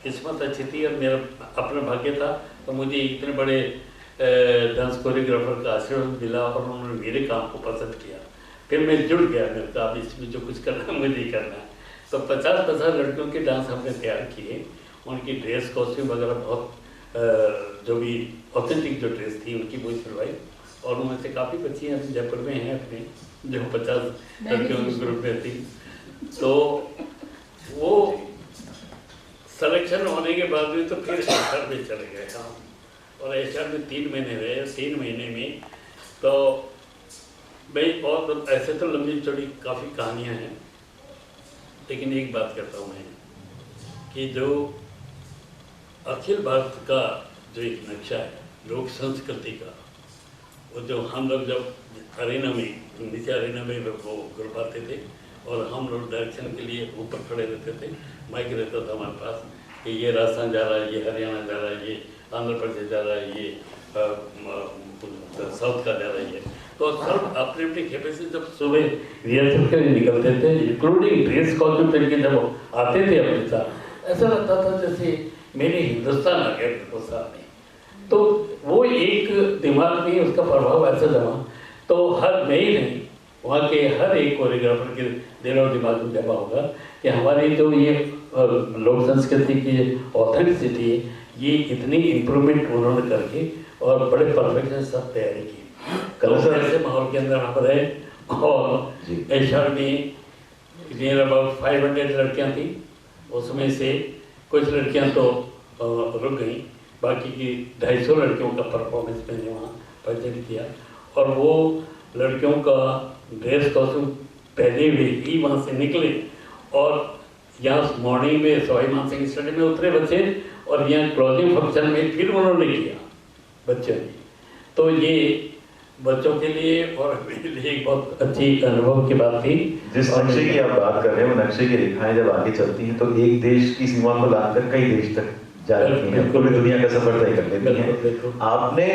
किस्मत अच्छी थी और मेरा अपना भाग्य था। तो मुझे इतने बड़े डांस कोरियोग्राफर का आशीर्वाद मिला और उन्होंने मेरे काम को पसंद किया। फिर मैं जुड़ गया, मेरे को अब इसमें जो कुछ करना है मुझे ही करना है। तो 50-50 लड़कियों के डांस हमने तैयार किए, उनकी ड्रेस कॉस्ट्यूम वगैरह बहुत जो भी ऑथेंटिक जो ड्रेस थी उनकी वही सिलवाई। और उनमें से काफ़ी बच्चियाँ जयपुर में हैं अपने जो 50 लड़कियों के ग्रुप में थी। तो वो सिलेक्शन होने के बाद में तो फिर एशिया में चले गए हम और एशिया में 3 महीने रहे। 3 महीने में तो भाई और ऐसे तो लंबी चौड़ी काफ़ी कहानियाँ हैं, लेकिन एक बात कहता हूँ मैं कि जो अखिल भारत का जो एक नक्शा है लोक संस्कृति का, वो जो हम लोग जब अरेना में नीचे अरेना में वो ग्रुप आते थे और हम लोग डायरेक्शन के लिए ऊपर खड़े रहते थे, माइक रहता था हमारे पास कि ये राजस्थान जा रहा है, ये हरियाणा जा रहा है, ये आंध्र प्रदेश जा रहा है, ये साउथ का ज़्यादा ही है। तो सब अपने अपने खेपे से जब सुबह रिहर्सल के लिए निकलते थे, इंक्लूडिंग ड्रेस कॉस्ट्यूम पहन के जब वो आते थे अपने साथ, ऐसा लगता था जैसे मेरे हिंदुस्तान आ गया हिंदुस्तान में। तो वो एक दिमाग में उसका प्रभाव ऐसा जमा, तो हर मैं ही नहीं, वहाँ के हर एक कोरियोग्राफर के दिल और दिमाग में जमा होगा कि हमारी जो ये लोक संस्कृति की ऑथेंटिसिटी है, ये इतनी इम्प्रूवमेंट उन्होंने करके और बड़े परफेक्शन साथ तैयारी की। कल ऐसे माहौल के अंदर हम रहे और एशिया में नियर अबाउट 500 लड़कियाँ थी। उसमें से कुछ लड़कियाँ तो रुक गई, बाकी की 250 लड़कियों का परफॉर्मेंस मैंने वहाँ प्रेजेंट किया। और वो लड़कियों का ड्रेस कॉस्ट्यूम पहने हुए ही वहाँ से निकले और यहाँ मॉर्निंग में सवाई मानसिंह स्टेडियम में उतरे बच्चे और यहाँ क्लोजिंग फंक्शन में फिर उन्होंने किया बच्चों ने। तो ये बच्चों के लिए और मेरे लिए एक बहुत अच्छी अनुभव की बात थी। जिस नक्शे की आप बात कर रहे हैं वो नक्शे की रेखाएं जब आगे चलती हैं तो एक देश की सीमा को लाकर कई देश तक जा रही हैं, पूरी दुनिया का सफर तय कर लेती हैं। आपने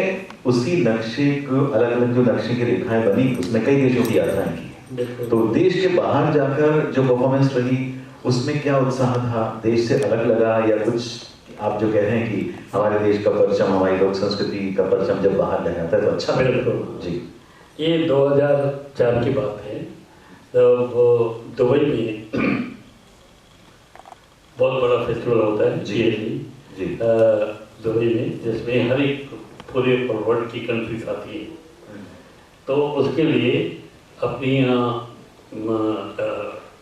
उसी नक्शे को अलग अलग जो नक्शे की रेखाएं बनी उसमें कई देशों की यात्राएं की, तो देश के बाहर जाकर जो परफॉर्मेंस रही उसमें क्या उत्साह था? देश से अलग लगा या कुछ आप जो कह रहे हैं कि हमारे देश का परचम, हमारी लोक संस्कृति का परचम जब बाहर लहराता है तो अच्छा बिल्कुल जी। ये 2004 की बात है। तो दुबई में बहुत बड़ा फेस्टिवल होता है जी जी दुबई में, जिसमें हर एक पूरे वर्ल्ड की कंट्रीज आती है। तो उसके लिए अपनी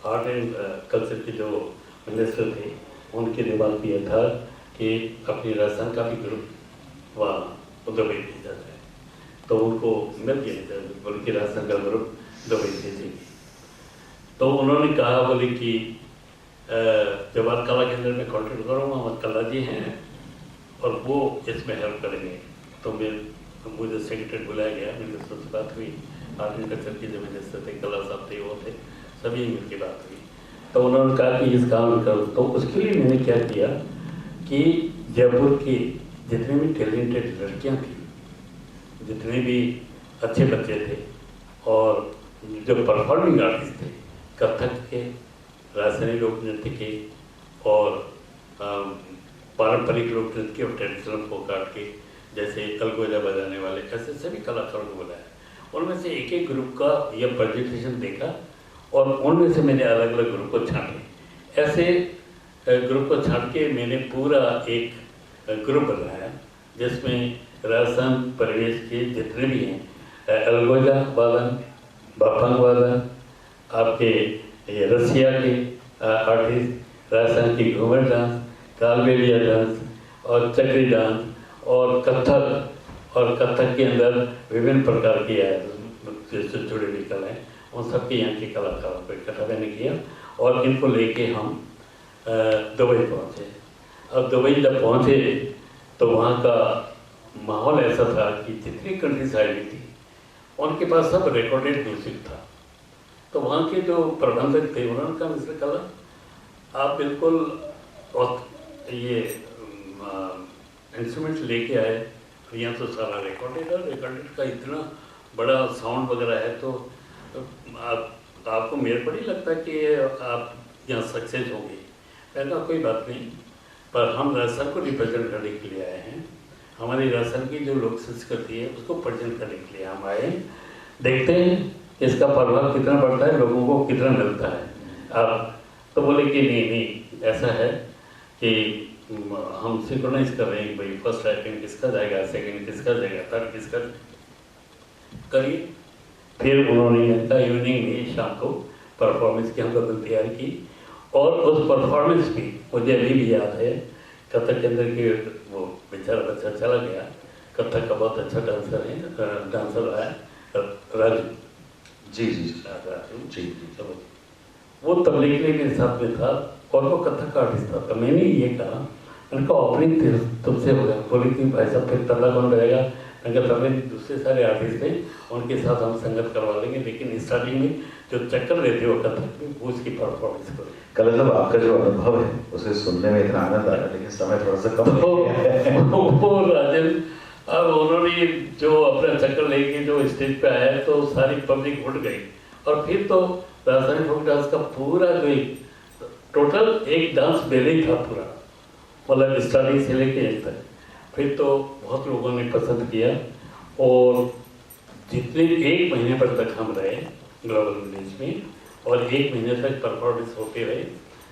आर्ट एंड कल्चर के जो मिनिस्टर थे उनके दिमाग में यह था कि अपनी राजस्थान का भी ग्रुप वहाँ दुबई भेजा जाए। तो उनको मिल गया बल्कि राजस्थान का ग्रुप दुबई भेजेंगे। तो उन्होंने कहा बोले कि जब आप कला केंद्र में कॉन्टेक्ट करूँगा, हमारे कला जी हैं और वो इसमें हेल्प करेंगे। तो मुझे सेक्रेटरी बुलाया गया, मिनिस्टर से बात हुई, आर्ट एंड कल्चर के जो मिनिस्टर थे, कला साहब थे, वो थे, सभी मिलकर बात हुई। तो उन्होंने कहा कि इस काम करो। तो उसके लिए मैंने क्या किया कि जयपुर की जितने भी टैलेंटेड लड़कियां थी, जितने भी अच्छे बच्चे थे और जो परफॉर्मिंग आर्टिस्ट थे, कथक के, राजस्थानी लोक नृत्य के और पारंपरिक लोक नृत्य के और ट्रेडिशनल फोक आर्ट के, जैसे अलगोजा बजाने वाले, ऐसे सभी कलाकारों को बुलाया। उनमें से एक एक ग्रुप का यह प्रेजेंटेशन देखा और उनमें से मैंने अलग अलग ग्रुप को छांटे। ऐसे ग्रुप को छांट के मैंने पूरा एक ग्रुप बनाया जिसमें राजस्थान परिवेश के जितने भी हैं, अलगोजा वादन, बाफंग वादन, आपके रसिया के आर्टिस्ट, राजस्थान की घूमर डांस, कालबेलिया डांस और चक्री डांस और कथक के अंदर विभिन्न प्रकार की जिससे जुड़े हुई कलाएँ, उन सबके यहाँ के कलाकारों को इकट्ठा मैंने किया और इनको लेके हम दुबई पहुँचे। अब दुबई जब पहुँचे तो वहाँ का माहौल ऐसा था कि जितनी कंट्रीज आई हुई थी उनके पास सब रिकॉर्डेड म्यूजिक था। तो वहाँ के जो प्रबंधक थे उन्होंने कहा मिस्टर कला, आप बिल्कुल ये इंस्ट्रूमेंट लेके आए, यहाँ तो सारा रिकॉर्डेड है, रिकॉर्डेड का इतना बड़ा साउंड वगैरह है, तो आपको मेरे को नहीं लगता कि आप यहाँ सक्सेस होंगे। मैंने कहा कोई बात नहीं, पर हम राजस्थान को रिप्रेजेंट करने के लिए आए हैं, हमारी राजस्थान की जो लोक संस्कृति है उसको प्रेजेंट करने के लिए हम आए हैं, देखते हैं इसका प्रभाव कितना पड़ता है, लोगों को कितना मिलता है। आप तो बोले कि नहीं ऐसा है कि हम सिंक्रोनाइज कर रहे हैं, भाई फर्स्ट टाइपिंग किसका जाएगा, सेकंड किसका जाएगा, थर्ड किसका करिए। फिर उन्होंने इवनिंग में शाम को परफॉर्मेंस की हम लोगों ने तैयारी की और उस परफॉर्मेंस भी मुझे अभी भी याद है। कथक के अंदर के वो बेचारा बच्चा चला गया, कथक का बहुत अच्छा डांसर है राजू जी जी राजू जी जी वो तबले के लिए मेरे साथ में था और वो कथक का आर्टिस्ट था। तो मैंने ये कहा, उनका ऑपरेटिंग तुमसे हो गया, बोली थी भाई साहब फिर तबला कौन बजाएगा, मैंने तबले दूसरे सारे आर्टिस्ट थे उनके साथ हम संगत करवा लेंगे, लेकिन स्टार्टिंग में जो चक्कर लेते हो कथक में वो उसकी परफॉर्मेंस करो। कल जब आपका जो अनुभव है उसे सुनने में इतना आनंद आ रहा है, लेकिन समय थोड़ा सा कम हो गया है। वो राजन अब उन्होंने जो अपना चक्कर लेके जो स्टेज पे आया तो सारी पब्लिक उठ गई। और फिर तो राजस्थानी फोक डांस का पूरा जो एक टोटल एक डांस बेले ही था पूरा, मतलब स्टार्टिंग से लेके एंड तक। फिर तो बहुत लोगों ने पसंद किया और जितने 1 महीने पर तक हम रहे ग्लोबल विलेज में, और 1 महीने तक परफॉर्मेंस होते रहे,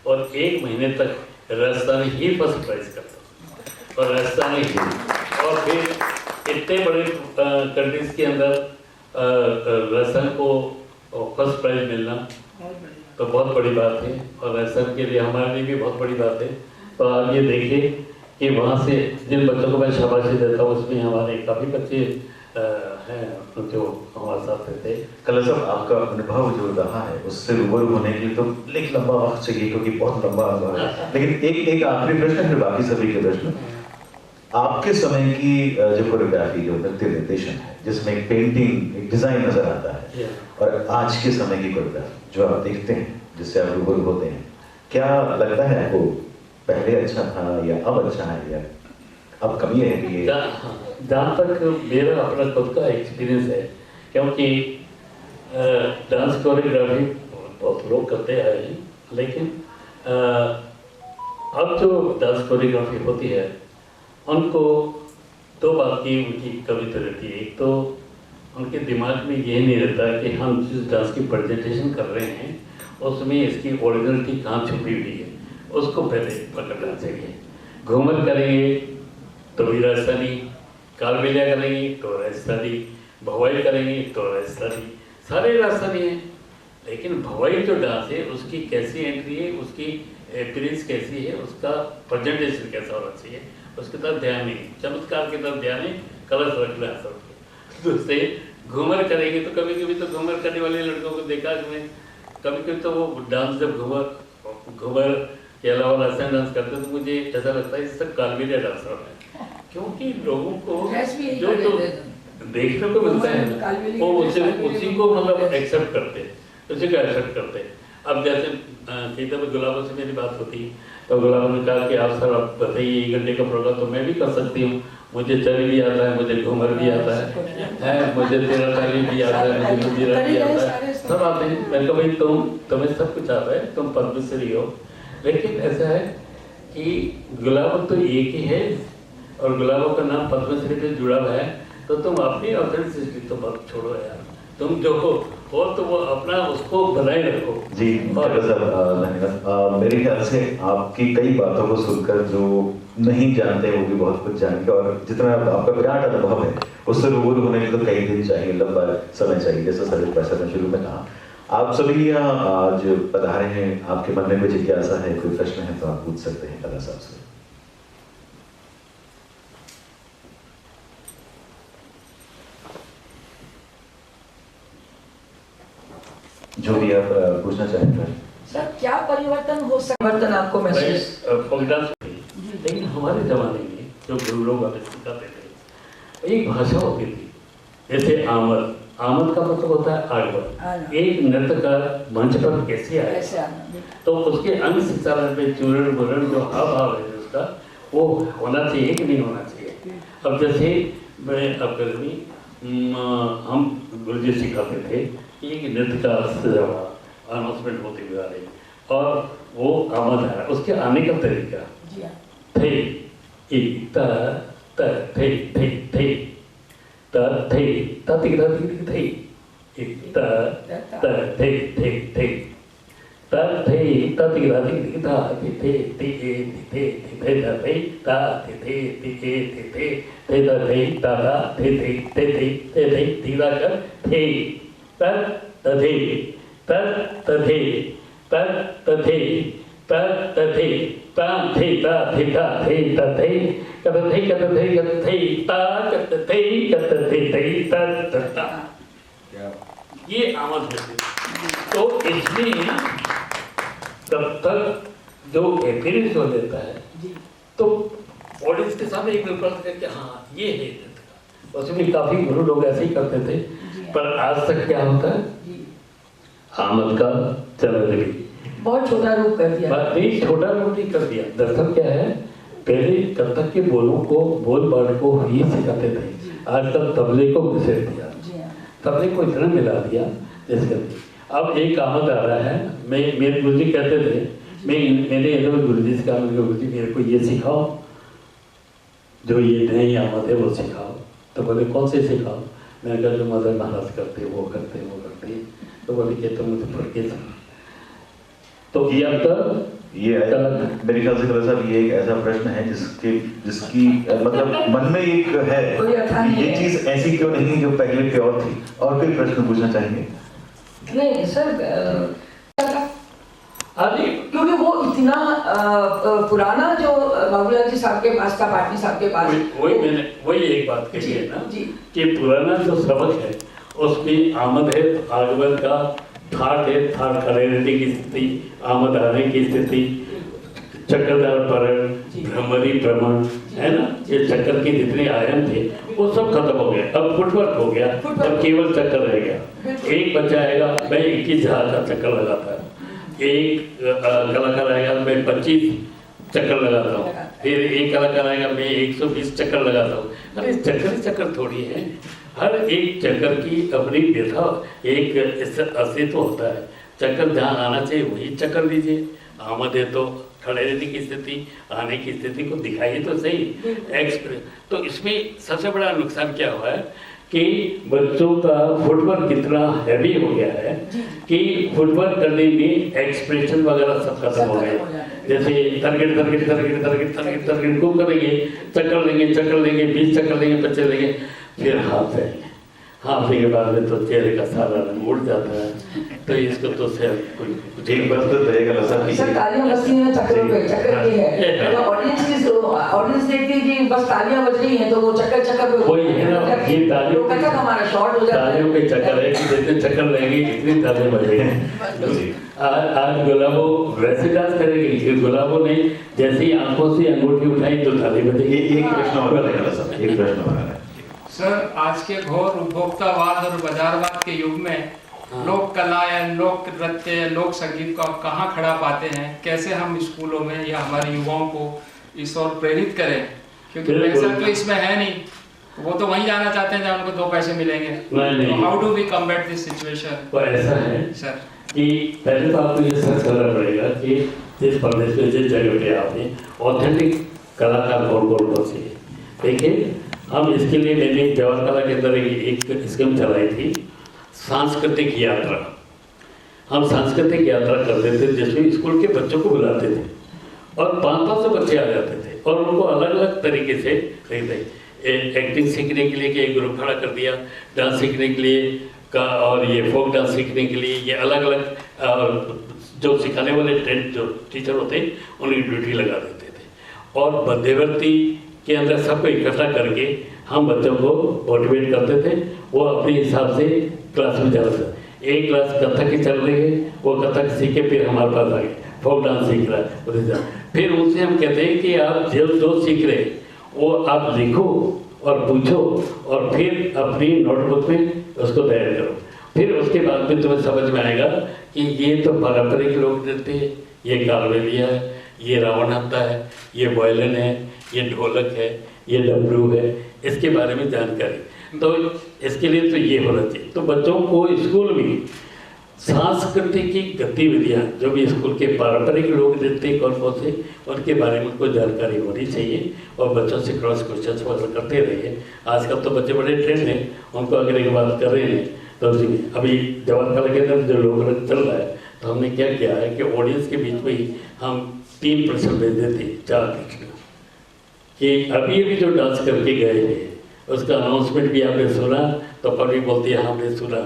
और 1 महीने तक राजस्थानी ही फर्स्ट प्राइज करता और राजस्थानी ही। और फिर इतने बड़े कंट्रीज के अंदर राजस्थान को फर्स्ट प्राइज मिलना तो बहुत बड़ी बात है, और राजस्थान के लिए हमारे लिए भी बहुत बड़ी बात है। तो आप ये देखिए कि वहाँ से जिन बच्चों को मैं शाबाशी देता हूँ उसमें हमारे काफ़ी बच्चे हैं जो हमारे साथ थे। कलर साहब, आपका अनुभव जो रहा है उससे रूबरू होने के लिए तो एक लंबा वक्त चाहिए, क्योंकि बहुत लंबा अनुभव है। लेकिन एक आखिरी प्रश्न, फिर बाकी सभी के प्रश्न। आपके समय की जो कोरियोग्राफी, जो नृत्य निर्देशन है, जिसमें एक पेंटिंग, एक डिजाइन नजर आता है, और आज के समय की कोरियोग्राफी जो आप देखते हैं, जिससे आप रूबरू होते हैं, क्या लगता है आपको पहले अच्छा था या अब अच्छा है, या अब कमी है कि ये? जहाँ तक मेरा अपना खुद का एक्सपीरियंस है, क्योंकि डांस कोरियोग्राफी बहुत लोग करते आए हैं, लेकिन अब जो डांस कोरियोग्राफी होती है उनको 2 बात की उनकी कमी तो रहती है। एक तो उनके दिमाग में ये नहीं रहता कि हम जिस डांस की प्रेजेंटेशन कर रहे हैं उसमें इसकी ओरिजिनलिटी कहाँ छुपी हुई है, उसको पहले पकड़ना चाहिए। घूमर करेंगे तो भी राजस्थानी, कालबेलिया करेंगे तो राजस्थानी, भवाई करेंगे तो राजस्थानी, सारे राजस्थानी हैं। लेकिन भवाई जो डांस है उसकी कैसी एंट्री है, उसकी अपीयरेंस कैसी है, उसका प्रेजेंटेशन कैसा होना चाहिए, उसकी तरफ ध्यान नहीं, चमत्कार की तरफ ध्यान नहीं, कलश रखना है सबके। दूसरे घूमर करेंगे तो कभी कभी तो घूमर करने वाले लड़कों को देखा कि मैं कभी कभी तो वो डांस जब घूमर के अलावा राजस्थान डांस करते तो मुझे ऐसा लगता है इससे कालबेलिया डांस हो रहा है, क्योंकि लोगों को जो देखने को मिलता है वो उसी को मतलब एक्सेप्ट करते हैं, उसी को एक्सेप्ट करते हैं। अब जैसे कई दफे गुलाबों से मेरी बात होती तो गुलाबों ने कहा कि आप सर आप बताइए 1 घंटे का प्रोग्राम तो मैं भी कर सकती हूँ, मुझे चरी भी आता है, मुझे घूमर भी आता है, मुझे तेरा ताली भी आता है, मुझे मंजीरा भी आता है, सब आते हैं। मैंने कहा भाई तुम्हें सब कुछ आता है, तुम पद्मश्री हो। लेकिन ऐसा है कि गुलाबों तो एक ही है और गुलाबों का नाम पद्मश्री पे जुड़ा हुआ है, तो तुम अपनी ऑथेंटिसिटी तो बात छोड़ो यार, तुम जो हो तो वो अपना उसको बनाए रखो। जी धन्यवाद। मेरे ख्याल से आपकी कई बातों को सुनकर जो नहीं जानते वो भी बहुत कुछ जानेंगे, और जितना आपका विराट अनुभव है उससे रूबरू होने के लिए तो कई दिन चाहिए, लंबा समय चाहिए। जैसा सर पैसा ने शुरू में कहा, आप सभी यहाँ आज पधारे हैं, आपके मन में कोई जिज्ञासा है, कोई प्रश्न है तो आप पूछ सकते हैं कला साहब से। जो भी आप पूछना चाहेंगे सर, क्या परिवर्तन हो सकता है आपको महसूस? फोक डांस, लेकिन हमारे जमाने में जो गुरु लोग हमें सिखाते थे एक भाषा होती थी, जैसे आमद का मतलब होता है आगमन। एक नृत्यकार मंच पर कैसे आए तो उसके अंग संचालन में चूरण बुरण जो हाव भाव है उसका वो होना चाहिए कि नहीं होना चाहिए। अब जैसे मैं अब हम गुरु जी सिखाते थे कि नृत्य का अनाउंसमेंट होते हुए आ रही और वो आमद आ रहा, उसके आने का तरीका थे ता ता थे थे थे ता थे ता थे थे ता ता थे थे थे ता थे ता थे ता थे थे थे थे थे ता थे ता थे थे थे थे थे ता थे ता थे थे थे थे थे धीरा कर थे तथे तथे तथे तथे थे ता थे ता थे तथे कतथे कतथे कतथे ता कतथे कतथे थे ता ये आमद है। तो इसमें जब तक जो एपीयरेंस हो जाता है तो ऑडियंस के सामने एक विकल्प करके हाँ ये है नृत्य। उसमें काफी गुरु लोग ऐसे ही करते थे, पर आज तक क्या होता है आमद का चलन भी बहुत छोटा रूप कर दिया, नहीं छोटा रूप नहीं कर दिया। दरअसल क्या है पहले कथक के बोलों को बोल बाल को ही सिखाते थे, आजकल तबले को घुसेड़ दिया, जी हाँ। तबले को इतना मिला दिया जिसके अब एक आमद आ रहा है। मेरे गुरुजी कहते थे, मेरे गुरुजी से कहा, गुरुजी मेरे को ये सिखाओ, जो ये नई आमद है वो सिखाओ। तो बोले कौन से सिखाओ? मैंने कहा जो मदर महाराज करते वो करते। तो बोले कि तुम मुझे पढ़ के सिखाओ। तो ये आपका ये मेरे ख्याल से कलर साहब, ये एक ऐसा प्रश्न है जिसकी मतलब मन में एक है कि ये चीज ऐसी क्यों नहीं जो पहले प्योर थी। और कोई प्रश्न पूछना चाहेंगे? नहीं सर, क्योंकि वो इतना पुराना जो बाबूलाल जी साहब के पास था, पाटनी साहब के पास, वही एक बात कही है ना कि पुराना जो सबक है उसमें आमद है, आगमन का थाट है, थाट खड़े रहने की स्थिति, आमद आने की स्थिति, चक्रधार परण, भ्रमरी भ्रमण, है ना, ये चक्कर के जितने आयाम थे वो सब खत्म हो गया। अब फुटवर्क हो गया, अब केवल चक्कर रह गया। एक बच्चा आएगा, मैं 21,000 का चक्कर लगाता है, एक कलाकार आएगा, मैं 25 चक्कर लगाता हूँ, फिर एक कलाकार आएगा, मैं 120 चक्कर लगाता हूँ। अरे चक्कर थोड़ी है, हर एक चक्कर की अपनी व्यथा, एक अस्तित्व होता है। चक्कर जहाँ आना चाहिए वही चक्कर दीजिए। आमद है तो खड़े रहने की स्थिति, आने की स्थिति को दिखाइए तो सही एक्सप्रेस। तो इसमें सबसे बड़ा नुकसान क्या हुआ है कि बच्चों का फुटवर्क इतना हैवी हो गया है कि फुटवर्क करने में एक्सप्रेशन वगैरह सब खत्म हो गए। जैसे तरगिट खूब करेंगे, चक्कर लेंगे 20 चक्कर लेंगे, 25 लेंगे, फिर हाफे के बाद में तो चेहरे का सारा रंग उड़ जाता है। तो इसको तो कुछ एक बात तो रहेगा सर, तालियां बजती हैं चक्कर पे, चक्कर ये है तो ऑडियंस देखती है कि बस तालियां बज रही हैं तो वो चक्कर पे वही है ना, ये तालियों का हमारा शॉर्ट हो जाता है। तालियों पे चक्कर है कि जितने चक्कर लेंगे इतनी तालियां बजेंगी। आज गुलाबो वैसे डांस करेगी कि गुलाबो ने जैसे ही आंखों से अंगूठी उठाई तो ताली बजेगी। एक प्रश्न और रहेगा सर, एक प्रश्न और है सर, आज के घोर उपभोक्तावाद और बाजारवाद के युग में लोक कला या लोक नृत्य या लोक संगीत को आप कहाँ खड़ा पाते हैं? कैसे हम स्कूलों में या हमारे युवाओं को इस ओर प्रेरित करें? क्योंकि पैसा तो इसमें है नहीं, वो तो वहीं जाना चाहते हैं जहाँ उनको 2 पैसे मिलेंगे। तो how do we combat this situation? तो ऐसा है सर कि पहले तो आपको ये सर्च करना पड़ेगा कि जिस प्रदेश में जिस जगह पे आपने ऑथेंटिक कलाकार कौन से। देखिए, हम इसके लिए मैंने जवाहर कला के अंदर एक स्कीम चलाई थी, सांस्कृतिक यात्रा। हम सांस्कृतिक यात्रा करते थे जिसमें स्कूल के बच्चों को बुलाते थे और 500 बच्चे आ जाते थे और उनको अलग अलग तरीके से एक्टिंग सीखने के लिए एक ग्रुप खड़ा कर दिया, डांस सीखने के लिए का, और ये फोक डांस सीखने के लिए ये अलग अलग जो सिखाने वाले जो टीचर होते उनकी ड्यूटी लगा देते थे और मध्यवर्ती के अंदर सबको इकट्ठा करके हम बच्चों को मोटिवेट करते थे। वो अपने हिसाब से क्लास में जाते थे। एक क्लास कथक की चल रही है, वो कथक सीख के फिर हमारे पास आ गए, फोक डांस सीख रहा है, फिर उनसे हम कहते हैं कि आप जो सीख रहे वो आप लिखो और पूछो और फिर अपनी नोटबुक में उसको तैयार करो। फिर उसके बाद में तुम्हें समझ में आएगा कि ये तो पारंपरिक लोक नृत्य है, ये कालबेलिया है, ये रावण हत्ता है, ये वायलिन है, ये ढोलक है, ये डमरू है, इसके बारे में जानकारी। तो इसके लिए तो ये होना चाहिए। तो बच्चों को स्कूल में सांस्कृतिक गतिविधियाँ जो भी स्कूल के पारंपरिक लोक नृत्य कौन से उनके बारे में उनको जानकारी होनी चाहिए और बच्चों से क्रॉस क्वेश्चन करते रहिए। आजकल तो बच्चे बड़े ट्रेंड हैं, उनको अगर एक बात कर रहे हैं तो उसी में अभी जवाहर कला के अंदर जो लोक नृत्य चल रहा है तो हमने क्या किया है कि ऑडियंस के बीच में ही हम 3 प्रश्न भेज देते 4 प्रश्न कि अभी जो डांस करके गए हैं उसका अनाउंसमेंट भी आपने सुना? तो कभी बोलती है हाँ हमने सुना।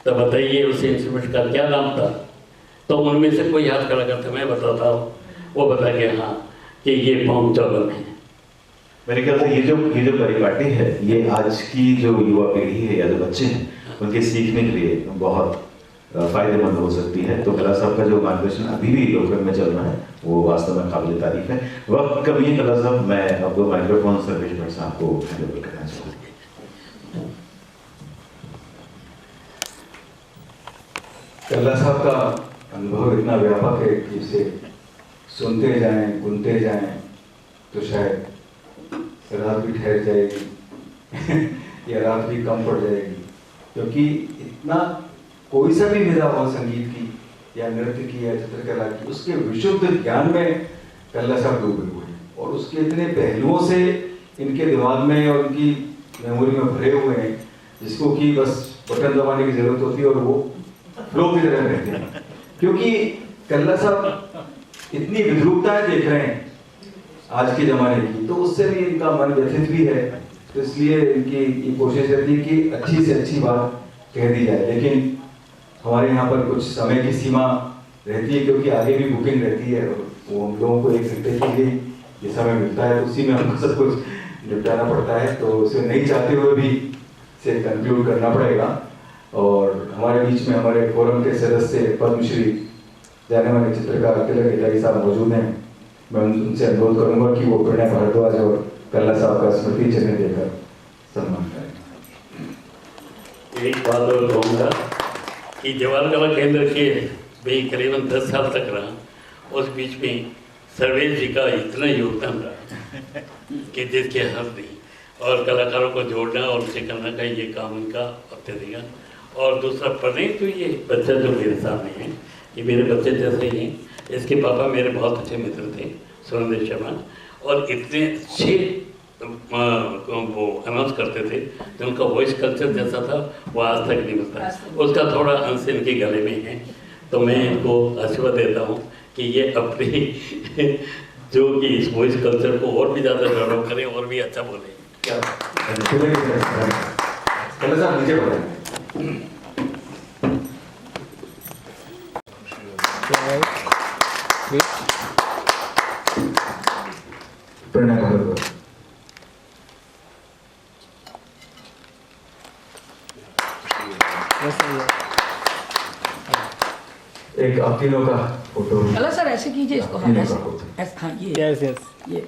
तो बताइए उस इंस्ट्रूमेंट का क्या नाम था? तो उनमें से कोई हाथ खड़ा करता मैं बताता हूँ, वो बता के हाँ कि ये पॉम चौलन है। मेरे ख्याल से ये जो परिपाटी है ये आज की जो युवा पीढ़ी है या जो बच्चे हैं उनके सीखने के लिए बहुत फायदेमंद हो सकती है। तो कला साहब का जो मार्गदर्शन अभी भी लोकल में चल रहा है वो वास्तव में काबिल तारीफ है। वक्त कभी है कला साहब, मैं अब माइक्रोफोन सर्वेश भट्ट साहब को हैंड ओवर करना चाहूँगा। कला साहब का अनुभव इतना व्यापक है कि इसे सुनते जाएं, गुनते जाएं तो शायद रात भी ठहर जाएगी या रात भी कम पड़ जाएगी, क्योंकि इतना कोई सा भी विधा हो संगीत की या नृत्य की या चित्रकला की, उसके विशुद्ध ज्ञान में कल्ला साहब डूबे हुए हैं और उसके इतने पहलुओं से इनके दिमाग में और उनकी मेमोरी में भरे हुए हैं, जिसको कि बस बटन दबाने की जरूरत होती है और वो फ्लो की तरह रहते हैं। क्योंकि कल्ला साहब इतनी विद्रूपताएं देख रहे हैं आज के जमाने की, तो उससे भी इनका मन व्यथित भी है, तो इसलिए इनकी ये कोशिश रहती है कि अच्छी से अच्छी बात कह दी जाए। लेकिन हमारे यहाँ पर कुछ समय की सीमा रहती है, क्योंकि आगे भी बुकिंग रहती है और वो हम लोगों को 1 घंटे के लिए ये समय मिलता है, उसी में हमको सब कुछ निपटाना पड़ता है, तो उसे नहीं चाहते हुए भी इसे कंक्लूड करना पड़ेगा। और हमारे बीच में हमारे फोरम के सदस्य पद्मश्री जाने माने चित्रकार तिलक इलाही साहब मौजूद हैं। मैं उनसे अनुरोध करूंगा कि वो प्रणय भारद्वाज और कल्ला साहब का स्मृति चिन्ह देकर सम्मान करें। एक बात और कहूँगा कि जवाहर कला केंद्र के भी करीबन 10 साल तक रहा, उस बीच में सर्वेश जी का इतना योगदान रहा कि जिसके हद नहीं, और कलाकारों को जोड़ना और उसे करना का ये काम उनका अत्यधिक है। और दूसरा प्रणय तो ये बच्चा जो मेरे सामने है, ये मेरे बच्चे जैसे ही हैं। इसके पापा मेरे बहुत अच्छे मित्र थे, सुरेंद्र शर्मा, और इतने अच्छे वो अनाउंस करते थे कि उनका वॉइस कल्चर जैसा था वो आज तक नहीं मिलता। उसका थोड़ा अंश इनके गले में है, तो मैं इनको आशीर्वाद देता हूँ कि ये अपनी जो कि इस वॉइस कल्चर को और भी ज़्यादा डेवलप करें और भी अच्छा बोले। क्या कल्ला साहब नीचे बढ़े। प्रणय भारद्वाज। एक आप तीनों का फोटो। अलग सर ऐसे कीजिए इसको, हाँ तीनों ऐसे, का फोटो। हाँ ये यस यस ये